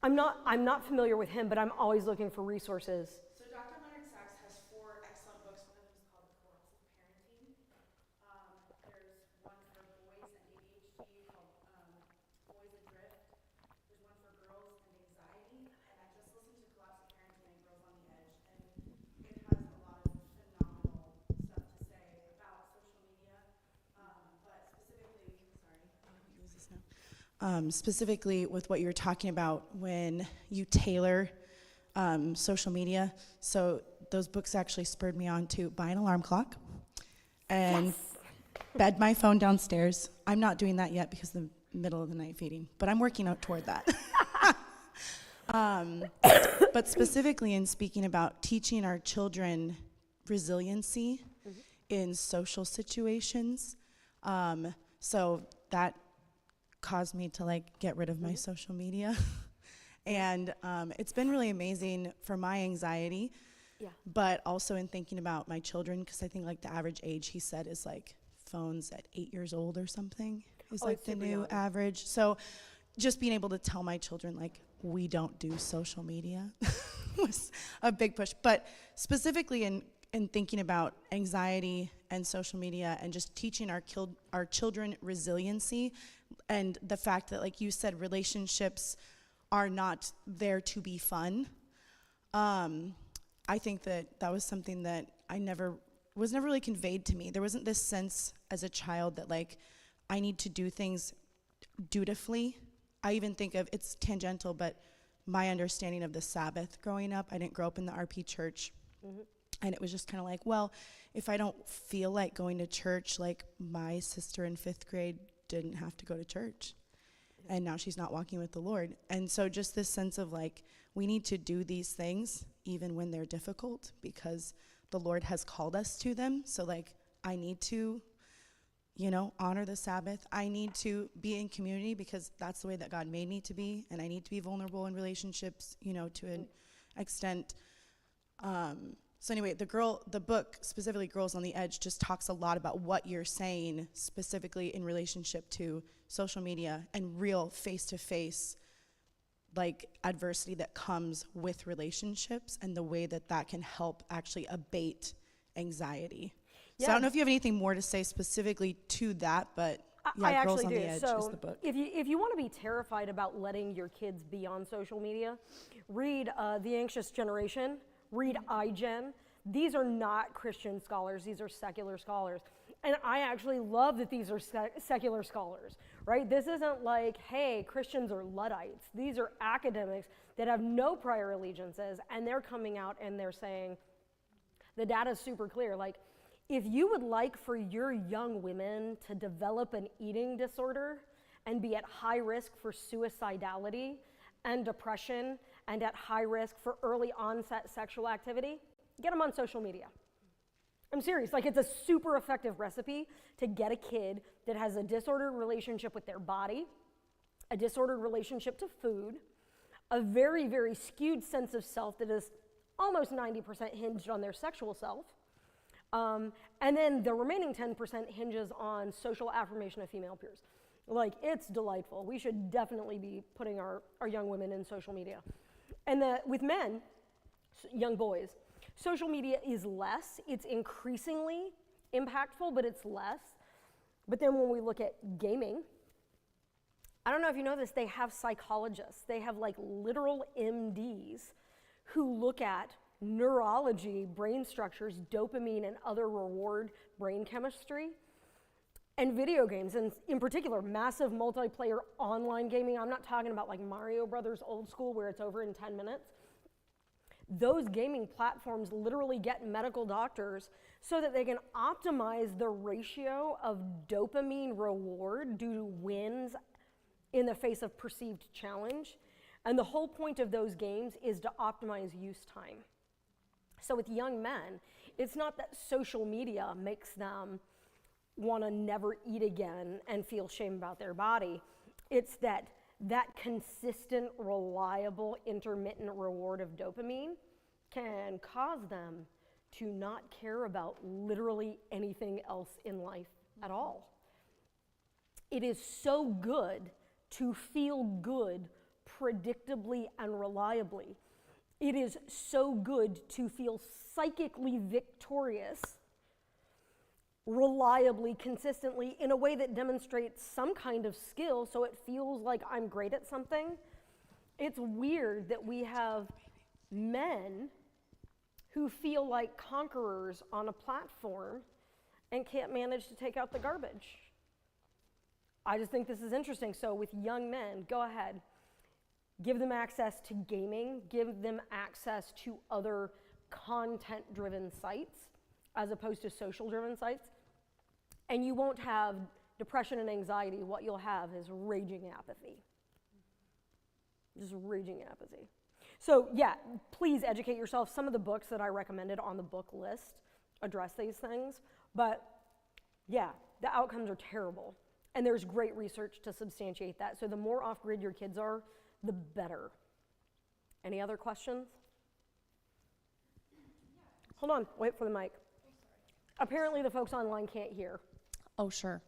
B: I'm not familiar with him, but I'm always looking for resources.
D: So Dr. Leonard Sachs has 4 excellent books. One of them is called The Co-op's of Parenting. There's one for boys and ADHD called Boys Adrift. There's one for girls and anxiety. And I just listened to Co-op's of Parenting and Girls on the Edge, and it has a lot of phenomenal stuff to say about social media. But specifically, sorry, I'm going to use this now. Specifically with what you're talking about when you tailor social media. So those books actually spurred me on to buy an alarm clock and bed my phone downstairs. I'm not doing that yet because of the middle of the night feeding, but I'm working out toward that. But specifically in speaking about teaching our children resiliency in social situations. So that caused me to get rid of my social media. And it's been really amazing for my anxiety, but also in thinking about my children, because I think the average age, he said, is phones at 8 years old or something is the new young average. So just being able to tell my children we don't do social media was a big push. But specifically in thinking about anxiety and social media and just teaching our children resiliency, and the fact that, like you said, relationships are not there to be fun. I think that was something that was never really conveyed to me. There wasn't this sense as a child that I need to do things dutifully. I even think of, it's tangential, but my understanding of the Sabbath growing up, I didn't grow up in the RP church. And it was just kind of well, if I don't feel like going to church, my sister in 5th grade didn't have to go to church. and now she's not walking with the Lord. And so just this sense of like, we need to do these things even when they're difficult because the Lord has called us to them. So like, I need to, honor the Sabbath. I need to be in community because that's the way that God made me to be. And I need to be vulnerable in relationships, to an extent. So anyway, the book, specifically Girls on the Edge, just talks a lot about what you're saying specifically in relationship to social media and real face-to-face like adversity that comes with relationships and the way that that can help actually abate anxiety. So I don't know if you have anything more to say specifically to that, but
B: I
D: Girls
B: actually
D: on
B: do.
D: the Edge
B: So
D: is the book.
B: if you want to be terrified about letting your kids be on social media, read The Anxious Generation, read iGen. These are not Christian scholars, these are secular scholars. And I actually love that these are secular scholars, right? This isn't like, hey, Christians are Luddites. These are academics that have no prior allegiances, and they're coming out and they're saying, the data's super clear. Like, if you would like for your young women to develop an eating disorder and be at high risk for suicidality and depression and at high risk for early onset sexual activity, get them on social media. I'm serious, like it's a super effective recipe to get a kid that has a disordered relationship with their body, a disordered relationship to food, a very, very skewed sense of self that is almost 90% hinged on their sexual self, and then the remaining 10% hinges on social affirmation of female peers. Like, it's delightful. We should definitely be putting our young women in social media. And with men, young boys, social media is less. It's increasingly impactful, but it's less. But then when we look at gaming, I don't know if you know this, they have psychologists. They have like literal MDs who look at neurology, brain structures, dopamine, and other reward brain chemistry. And video games, and in particular, massive multiplayer online gaming. I'm not talking about like Mario Brothers old school where it's over in 10 minutes. Those gaming platforms literally get medical doctors so that they can optimize the ratio of dopamine reward due to wins in the face of perceived challenge. And the whole point of those games is to optimize use time. So with young men, it's not that social media makes them want to never eat again and feel shame about their body. It's that consistent, reliable, intermittent reward of dopamine can cause them to not care about literally anything else in life at all. It is so good to feel good predictably and reliably. It is so good to feel psychically victorious, reliably, consistently, in a way that demonstrates some kind of skill so it feels like I'm great at something. It's weird that we have men who feel like conquerors on a platform and can't manage to take out the garbage. I just think this is interesting. So with young men, go ahead. Give them access to gaming, give them access to other content-driven sites as opposed to social-driven sites, and you won't have depression and anxiety. What you'll have is raging apathy. Just raging apathy. So yeah, please educate yourself. Some of the books that I recommended on the book list address these things, but yeah, the outcomes are terrible. And there's great research to substantiate that. So the more off-grid your kids are, the better. Any other questions? Hold on, wait for the mic. Apparently the folks online can't hear.
E: Oh, sure.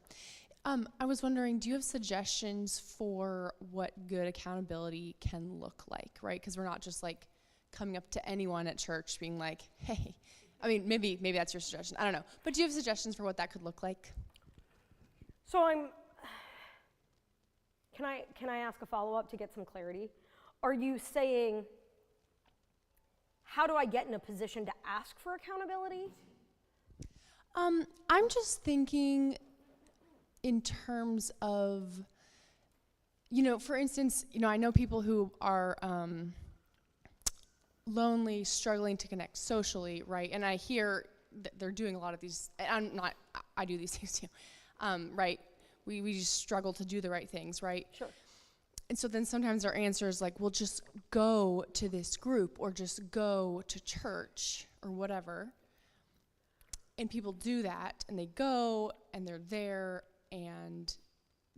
E: I was wondering, do you have suggestions for what good accountability can look like, right? Because we're not just like coming up to anyone at church being like, hey, I mean, maybe that's your suggestion, I don't know. But do you have suggestions for what that could look like?
B: So can I ask a follow-up to get some clarity? Are you saying, how do I get in a position to ask for accountability?
E: I'm just thinking in terms of, for instance, I know people who are lonely, struggling to connect socially, right? And I hear that they're doing a lot of these, I do these things too, right? We just struggle to do the right things, right?
B: Sure.
E: And so then sometimes our answer is like, well, just go to this group or just go to church or whatever. And people do that, and they go, and they're there, and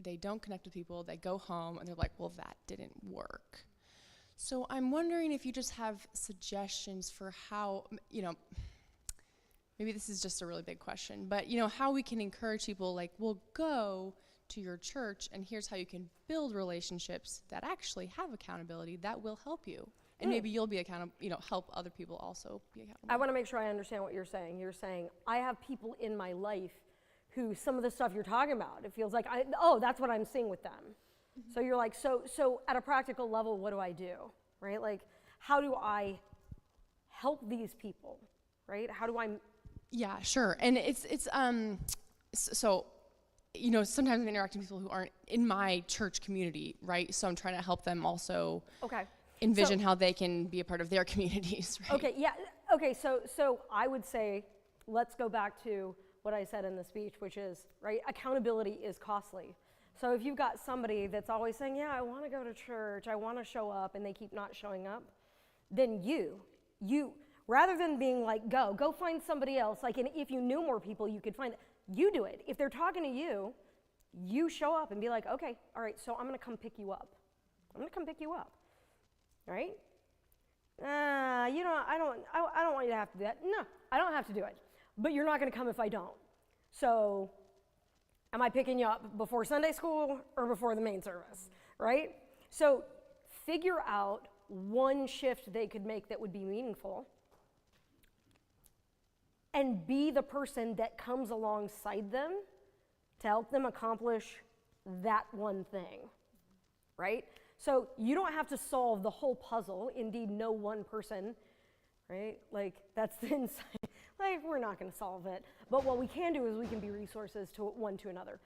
E: they don't connect with people. They go home, and they're like, well, that didn't work. So I'm wondering if you just have suggestions for how, maybe this is just a really big question, but, how we can encourage people, like, well, go to your church, and here's how you can build relationships that actually have accountability that will help you. And maybe you'll be accountable, help other people also be accountable.
B: I want to make sure I understand what you're saying. You're saying, I have people in my life who some of the stuff you're talking about, it feels like, that's what I'm seeing with them. Mm-hmm. So you're like, so at a practical level, what do I do, right? Like, how do I help these people, right? How do I?
E: Yeah, sure. And so, sometimes I'm interacting with people who aren't in my church community, right? So I'm trying to help them also. Okay. Envision how they can be a part of their communities, right?
B: Okay, yeah. Okay, so I would say, let's go back to what I said in the speech, which is, right, accountability is costly. So if you've got somebody that's always saying, yeah, I want to go to church, I want to show up, and they keep not showing up, then you, rather than being like, go find somebody else, like, and if you knew more people, you could find it. You do it. If they're talking to you, you show up and be like, okay, all right, so I'm going to come pick you up. Right? I don't want you to have to do that. No, I don't have to do it. But you're not going to come if I don't. So, am I picking you up before Sunday school or before the main service? Right? So, figure out one shift they could make that would be meaningful. And be the person that comes alongside them to help them accomplish that one thing. Right? So you don't have to solve the whole puzzle, indeed no one person, right? Like that's the inside, like we're not gonna solve it. But what we can do is we can be resources to another.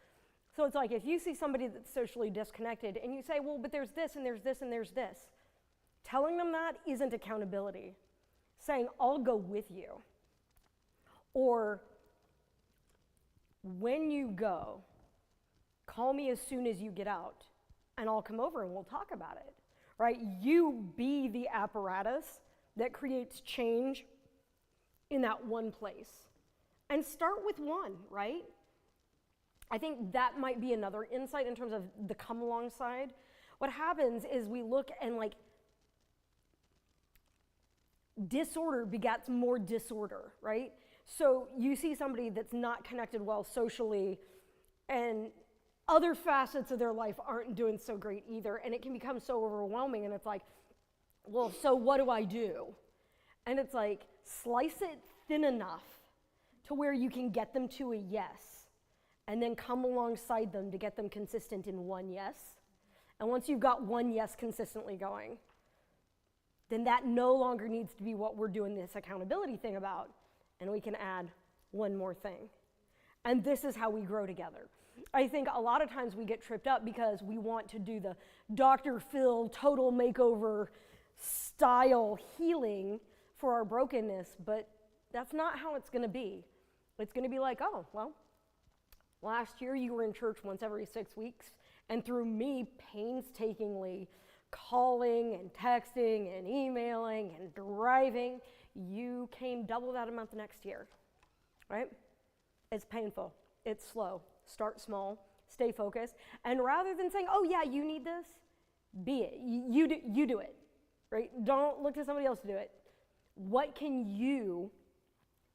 B: So it's like if you see somebody that's socially disconnected and you say, well, but there's this and there's this and there's this. Telling them that isn't accountability. Saying, I'll go with you. Or when you go, call me as soon as you get out. And I'll come over and we'll talk about it, right? You be the apparatus that creates change in that one place. And start with one, right? I think that might be another insight in terms of the come alongside. What happens is we look and like, disorder begets more disorder, right? So you see somebody that's not connected well socially and other facets of their life aren't doing so great either, and it can become so overwhelming, and it's like, well, so what do I do? And it's like, slice it thin enough to where you can get them to a yes, and then come alongside them to get them consistent in one yes. And once you've got one yes consistently going, then that no longer needs to be what we're doing this accountability thing about, and we can add one more thing. And this is how we grow together. I think a lot of times we get tripped up because we want to do the Dr. Phil total makeover style healing for our brokenness, but that's not how it's going to be. It's going to be like, oh, well, last year you were in church once every 6 weeks, and through me painstakingly calling and texting and emailing and driving, you came double that amount the next year, right? It's painful. It's slow. Start small. Stay focused. And rather than saying, oh, yeah, you need this, be it. You do it, right? Don't look to somebody else to do it. What can you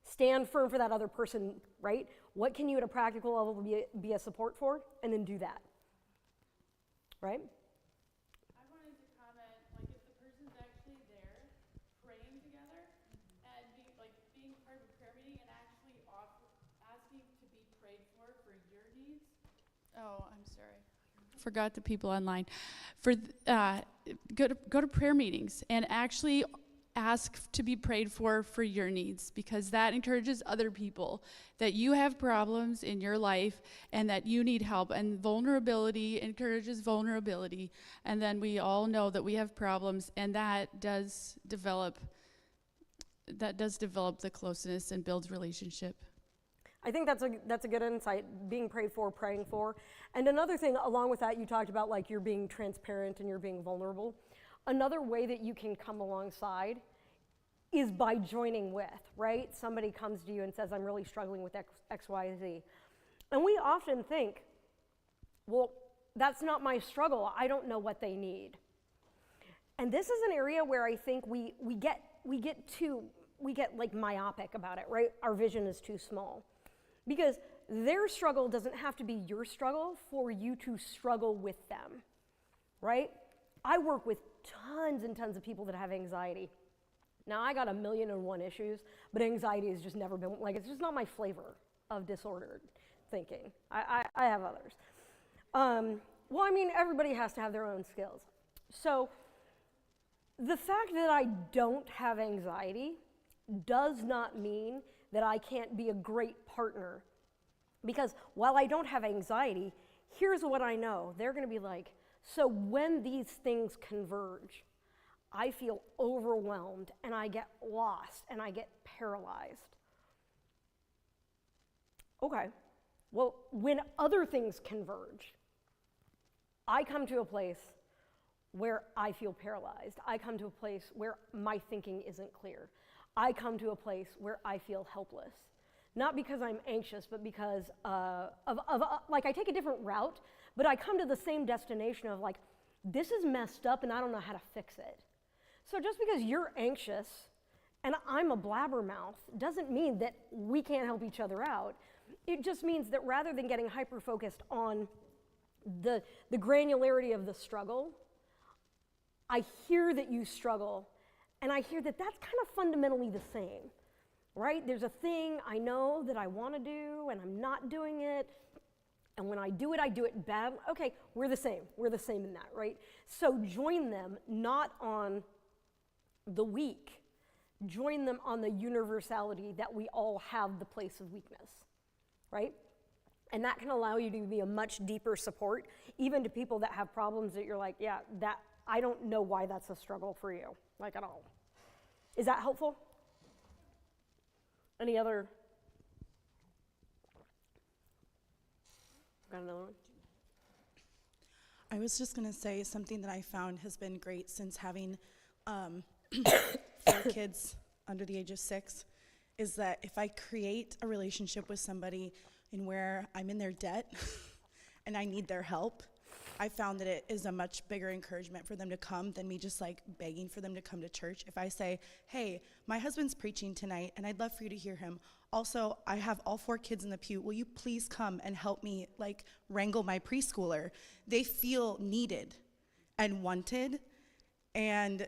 B: stand firm for that other person, right? What can you at a practical level be a support for? And then do that, right?
F: I wanted to comment, like if the person's actually there praying together and being part of a prayer meeting and actually asking to be prayed for your needs. Oh, I'm sorry. Forgot the people online. Go to prayer meetings and actually ask to be prayed for your needs, because that encourages other people that you have problems in your life and that you need help, and vulnerability encourages vulnerability, and then we all know that we have problems, and that does develop the closeness and builds relationship.
B: I think that's a good insight, being prayed for, praying for. And another thing, along with that, you talked about like you're being transparent and you're being vulnerable. Another way that you can come alongside is by joining with, right? Somebody comes to you and says, I'm really struggling with X, Y, Z. And we often think, well, that's not my struggle. I don't know what they need. And this is an area where I think we get like myopic about it, right? Our vision is too small. Because their struggle doesn't have to be your struggle for you to struggle with them, right? I work with tons and tons of people that have anxiety. Now, I got 1,000,001 issues, but anxiety has just never been, like, it's just not my flavor of disordered thinking. I have others. Well, I mean, everybody has to have their own skills. So the fact that I don't have anxiety does not mean that I can't be a great partner. Because while I don't have anxiety, here's what I know. They're going to be like, so when these things converge, I feel overwhelmed and I get lost and I get paralyzed. Okay, well, when other things converge, I come to a place where I feel paralyzed. I come to a place where my thinking isn't clear. I come to a place where I feel helpless. Not because I'm anxious, but because like I take a different route, but I come to the same destination of like, this is messed up and I don't know how to fix it. So just because you're anxious and I'm a blabbermouth doesn't mean that we can't help each other out. It just means that rather than getting hyper-focused on the granularity of the struggle, I hear that you struggle, and I hear that that's kind of fundamentally the same, right? There's a thing I know that I want to do, and I'm not doing it, and when I do it bad. Okay, we're the same. We're the same in that, right? So join them not on the weak, join them on the universality that we all have the place of weakness, right? And that can allow you to be a much deeper support, even to people that have problems that you're like, yeah, that I don't know why that's a struggle for you, like at all. Is that helpful? Any other? Got another one?
D: I was just going to say something that I found has been great since having 4 kids under the age of 6, is that if I create a relationship with somebody in where I'm in their debt and I need their help, I found that it is a much bigger encouragement for them to come than me just like begging for them to come to church. If I say, hey, my husband's preaching tonight and I'd love for you to hear him. Also, I have all 4 kids in the pew. Will you please come and help me like wrangle my preschooler? They feel needed and wanted. And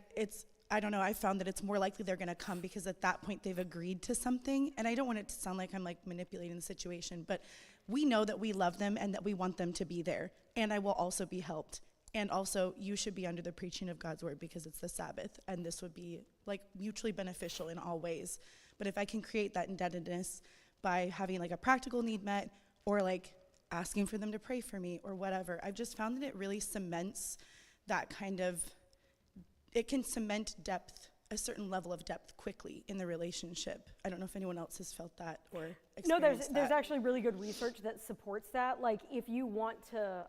D: I don't know, I found that it's more likely they're gonna come because at that point they've agreed to something. And I don't want it to sound like I'm like manipulating the situation, but we know that we love them and that we want them to be there. And I will also be helped. And also, you should be under the preaching of God's word because it's the Sabbath. And this would be like mutually beneficial in all ways. But if I can create that indebtedness by having like a practical need met or like asking for them to pray for me or whatever, I've just found that it really cements that kind of, it can cement depth, a certain level of depth quickly in the relationship. I don't know if anyone else has felt that or experienced that.
B: No, there's actually really good research that supports that. Like if you want to,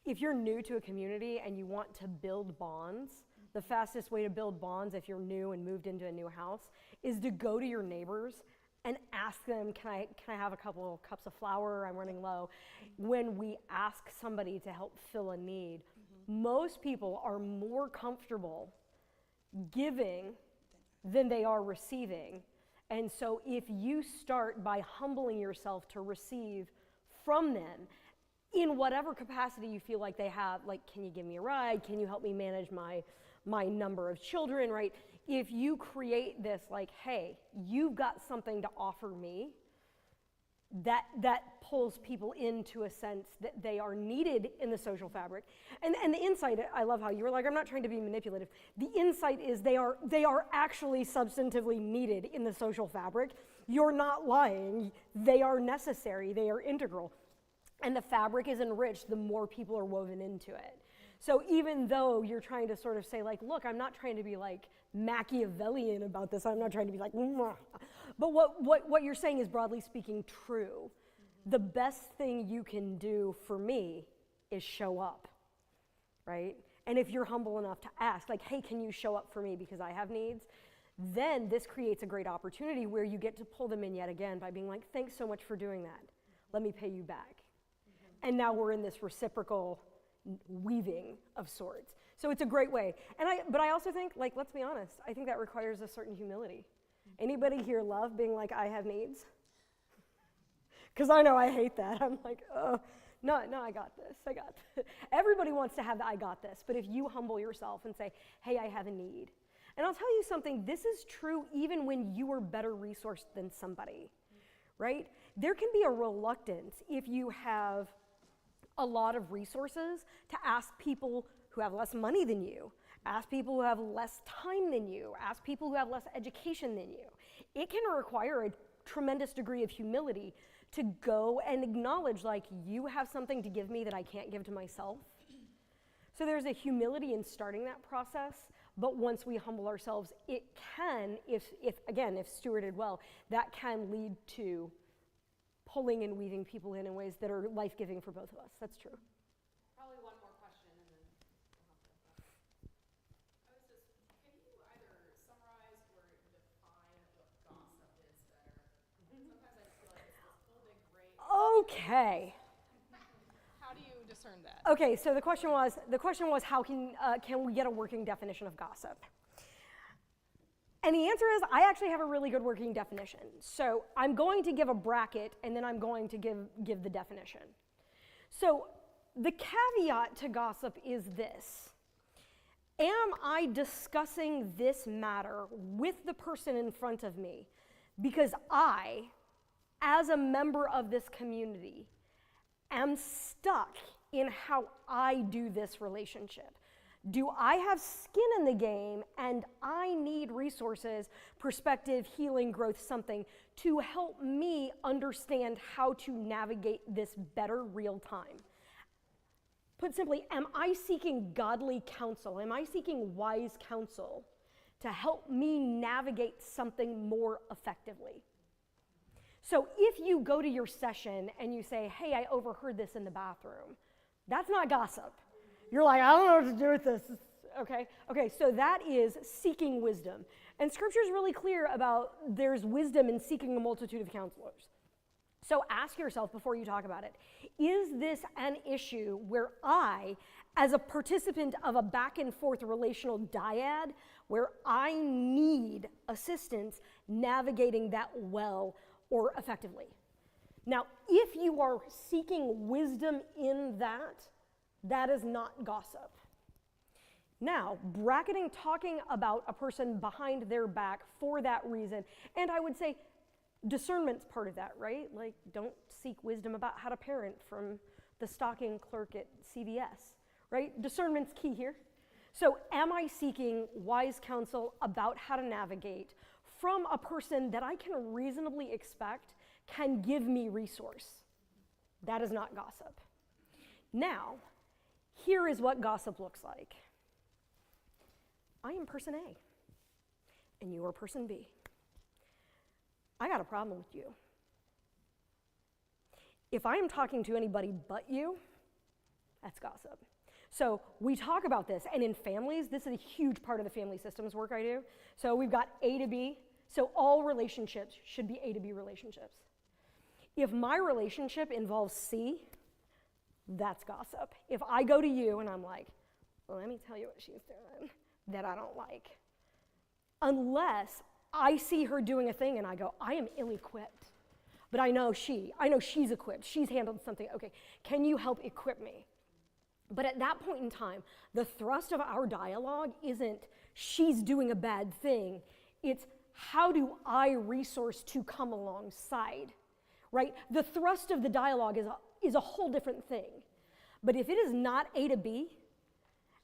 B: if you're new to a community and you want to build bonds, the fastest way to build bonds if you're new and moved into a new house is to go to your neighbors and ask them, can I have a couple of cups of flour? I'm running low. When we ask somebody to help fill a need, most people are more comfortable giving than they are receiving. And so if you start by humbling yourself to receive from them in whatever capacity you feel like they have, like, can you give me a ride? Can you help me manage my number of children, right? If you create this like, hey, you've got something to offer me, that pulls people into a sense that they are needed in the social fabric. And the insight, I love how you were like, I'm not trying to be manipulative. The insight is they are actually substantively needed in the social fabric. You're not lying. They are necessary. They are integral. And the fabric is enriched the more people are woven into it. So even though you're trying to sort of say like, look, I'm not trying to be like Machiavellian about this, I'm not trying to be like, mwah. But what you're saying is broadly speaking true. The best thing you can do for me is show up, right? And if you're humble enough to ask, like, hey, can you show up for me because I have needs? Then this creates a great opportunity where you get to pull them in yet again by being like, thanks so much for doing that. Let me pay you back. And now we're in this reciprocal weaving of sorts. So it's a great way. But I also think, like, let's be honest, I think that requires a certain humility. Anybody here love being like, I have needs? Because I know I hate that. I'm like, oh, no, I got this. Everybody wants to have the I got this. But if you humble yourself and say, hey, I have a need. And I'll tell you something, this is true even when you are better resourced than somebody, right? There can be a reluctance if you have a lot of resources to ask people who have less money than you, ask people who have less time than you, ask people who have less education than you. It can require a tremendous degree of humility to go and acknowledge, like, you have something to give me that I can't give to myself. So there's a humility in starting that process, but once we humble ourselves, it can, if stewarded well, that can lead to pulling and weaving people in ways that are life-giving for both of us. That's true.
A: Probably one more question and then we'll have to.
G: I was just, can you either summarize or define what gossip is better? Sometimes I just feel like it's this whole big gray.
B: Okay.
G: How do you discern that?
B: Okay, so the question was how can we get a working definition of gossip? And the answer is I actually have a really good working definition. So I'm going to give a bracket and then I'm going to give the definition. So the caveat to gossip is this. Am I discussing this matter with the person in front of me because I, as a member of this community, am stuck in how I do this relationship? Do I have skin in the game and I need resources, perspective, healing, growth, something to help me understand how to navigate this better real time? Put simply, am I seeking godly counsel? Am I seeking wise counsel to help me navigate something more effectively? So if you go to your session and you say, hey, I overheard this in the bathroom, that's not gossip. You're like, I don't know what to do with this. Okay, so that is seeking wisdom. And scripture is really clear about there's wisdom in seeking a multitude of counselors. So ask yourself before you talk about it, is this an issue where I, as a participant of a back and forth relational dyad, where I need assistance navigating that well or effectively? Now, if you are seeking wisdom in that, that is not gossip. Now, bracketing talking about a person behind their back for that reason, and I would say discernment's part of that, right? Like, don't seek wisdom about how to parent from the stocking clerk at CVS, right? Discernment's key here. So am I seeking wise counsel about how to navigate from a person that I can reasonably expect can give me resource? That is not gossip. Now, here is what gossip looks like. I am person A, and you are person B. I got a problem with you. If I am talking to anybody but you, that's gossip. So we talk about this, and in families, this is a huge part of the family systems work I do. So we've got A to B, so all relationships should be A to B relationships. If my relationship involves C, that's gossip. If I go to you and I'm like, well, let me tell you what she's doing that I don't like. Unless I see her doing a thing and I go, I am ill-equipped, but I know she's equipped. She's handled something. Okay, can you help equip me? But at that point in time, the thrust of our dialogue isn't she's doing a bad thing. It's how do I resource to come alongside, right? The thrust of the dialogue is a whole different thing. But if it is not A to B,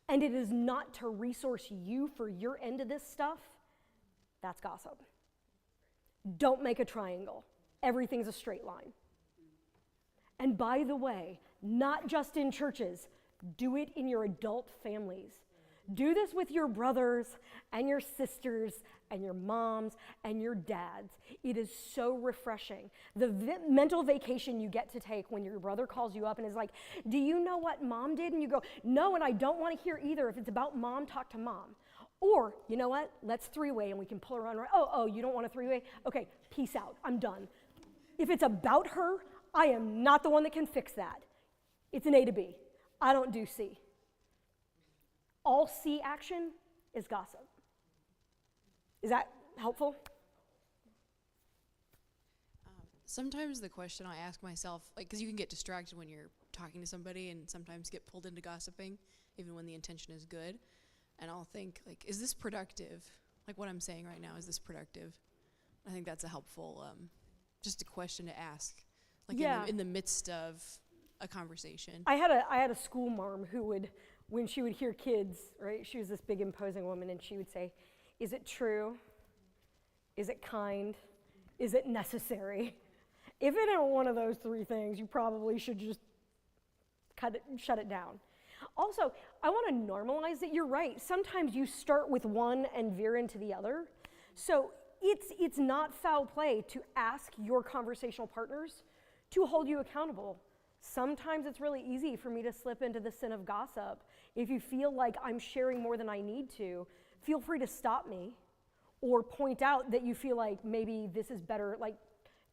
B: and it is not to resource you for your end of this stuff, that's gossip. Don't make a triangle. Everything's a straight line. And by the way, not just in churches, Do it in your adult families. Do this with your brothers and your sisters and your moms and your dads. It is so refreshing. The mental vacation you get to take when your brother calls you up and is like, do you know what mom did? And you go, no, and I don't want to hear either. If it's about mom, talk to mom. Or, you know what? Let's three-way and we can pull her on. Oh, you don't want a three-way? Okay, peace out. I'm done. If it's about her, I am not the one that can fix that. It's an A to B. I don't do C. All C action is gossip. Is that helpful?
H: Sometimes the question I ask myself, like, because you can get distracted when you're talking to somebody and sometimes get pulled into gossiping, even when the intention is good. And I'll think, like, is this productive? Like what I'm saying right now, is this productive? I think that's a helpful, just a question to ask, like in the midst of a conversation.
B: I had a school marm who would, when she would hear kids, right, she was this big imposing woman, and she would say, is it true? Is it kind? Is it necessary? If it ain't one of those three things, you probably should just shut it down. Also, I want to normalize that you're right. Sometimes you start with one and veer into the other. So it's not foul play to ask your conversational partners to hold you accountable. Sometimes it's really easy for me to slip into the sin of gossip. If you feel like I'm sharing more than I need to, feel free to stop me or point out that you feel like maybe this is better, like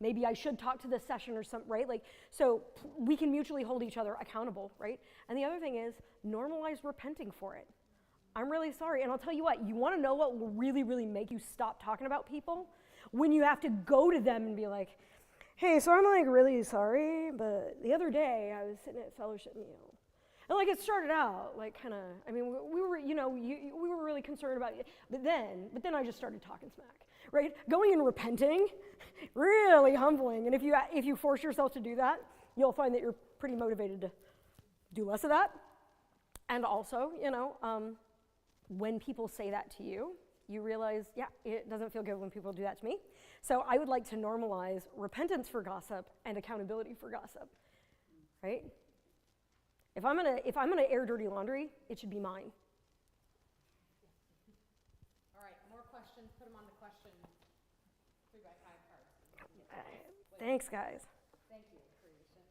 B: maybe I should talk to this session or something, right? Like, so we can mutually hold each other accountable, right? And the other thing is normalize repenting for it. I'm really sorry. And I'll tell you what, you want to know what will really, really make you stop talking about people? When you have to go to them and be like, hey, so I'm like really sorry, but the other day I was sitting at fellowship meal. And like it started out like kind of, I mean, we were, you know, we were really concerned about it, but then I just started talking smack, right? Going and repenting, really humbling. And if you force yourself to do that, you'll find that you're pretty motivated to do less of that. And also, you know, when people say that to you, you realize, yeah, it doesn't feel good when people do that to me. So I would like to normalize repentance for gossip and accountability for gossip, right? If I'm gonna air dirty laundry, it should be mine.
G: All right, more questions, put them on the question 3x5 cards.
B: Thanks, guys.
G: Thank you, Creation.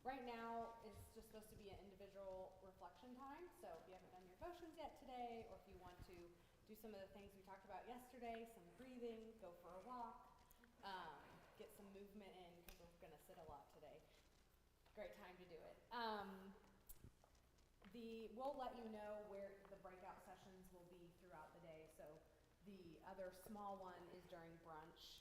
G: Right now, it's just supposed to be an individual reflection time, so if you haven't done your devotions yet today, or if you want to do some of the things we talked about yesterday, some breathing, go for a walk, get some movement in, because we're going to sit a lot today. Great time to do it. We'll let you know where the breakout sessions will be throughout the day, so the other small one is during brunch.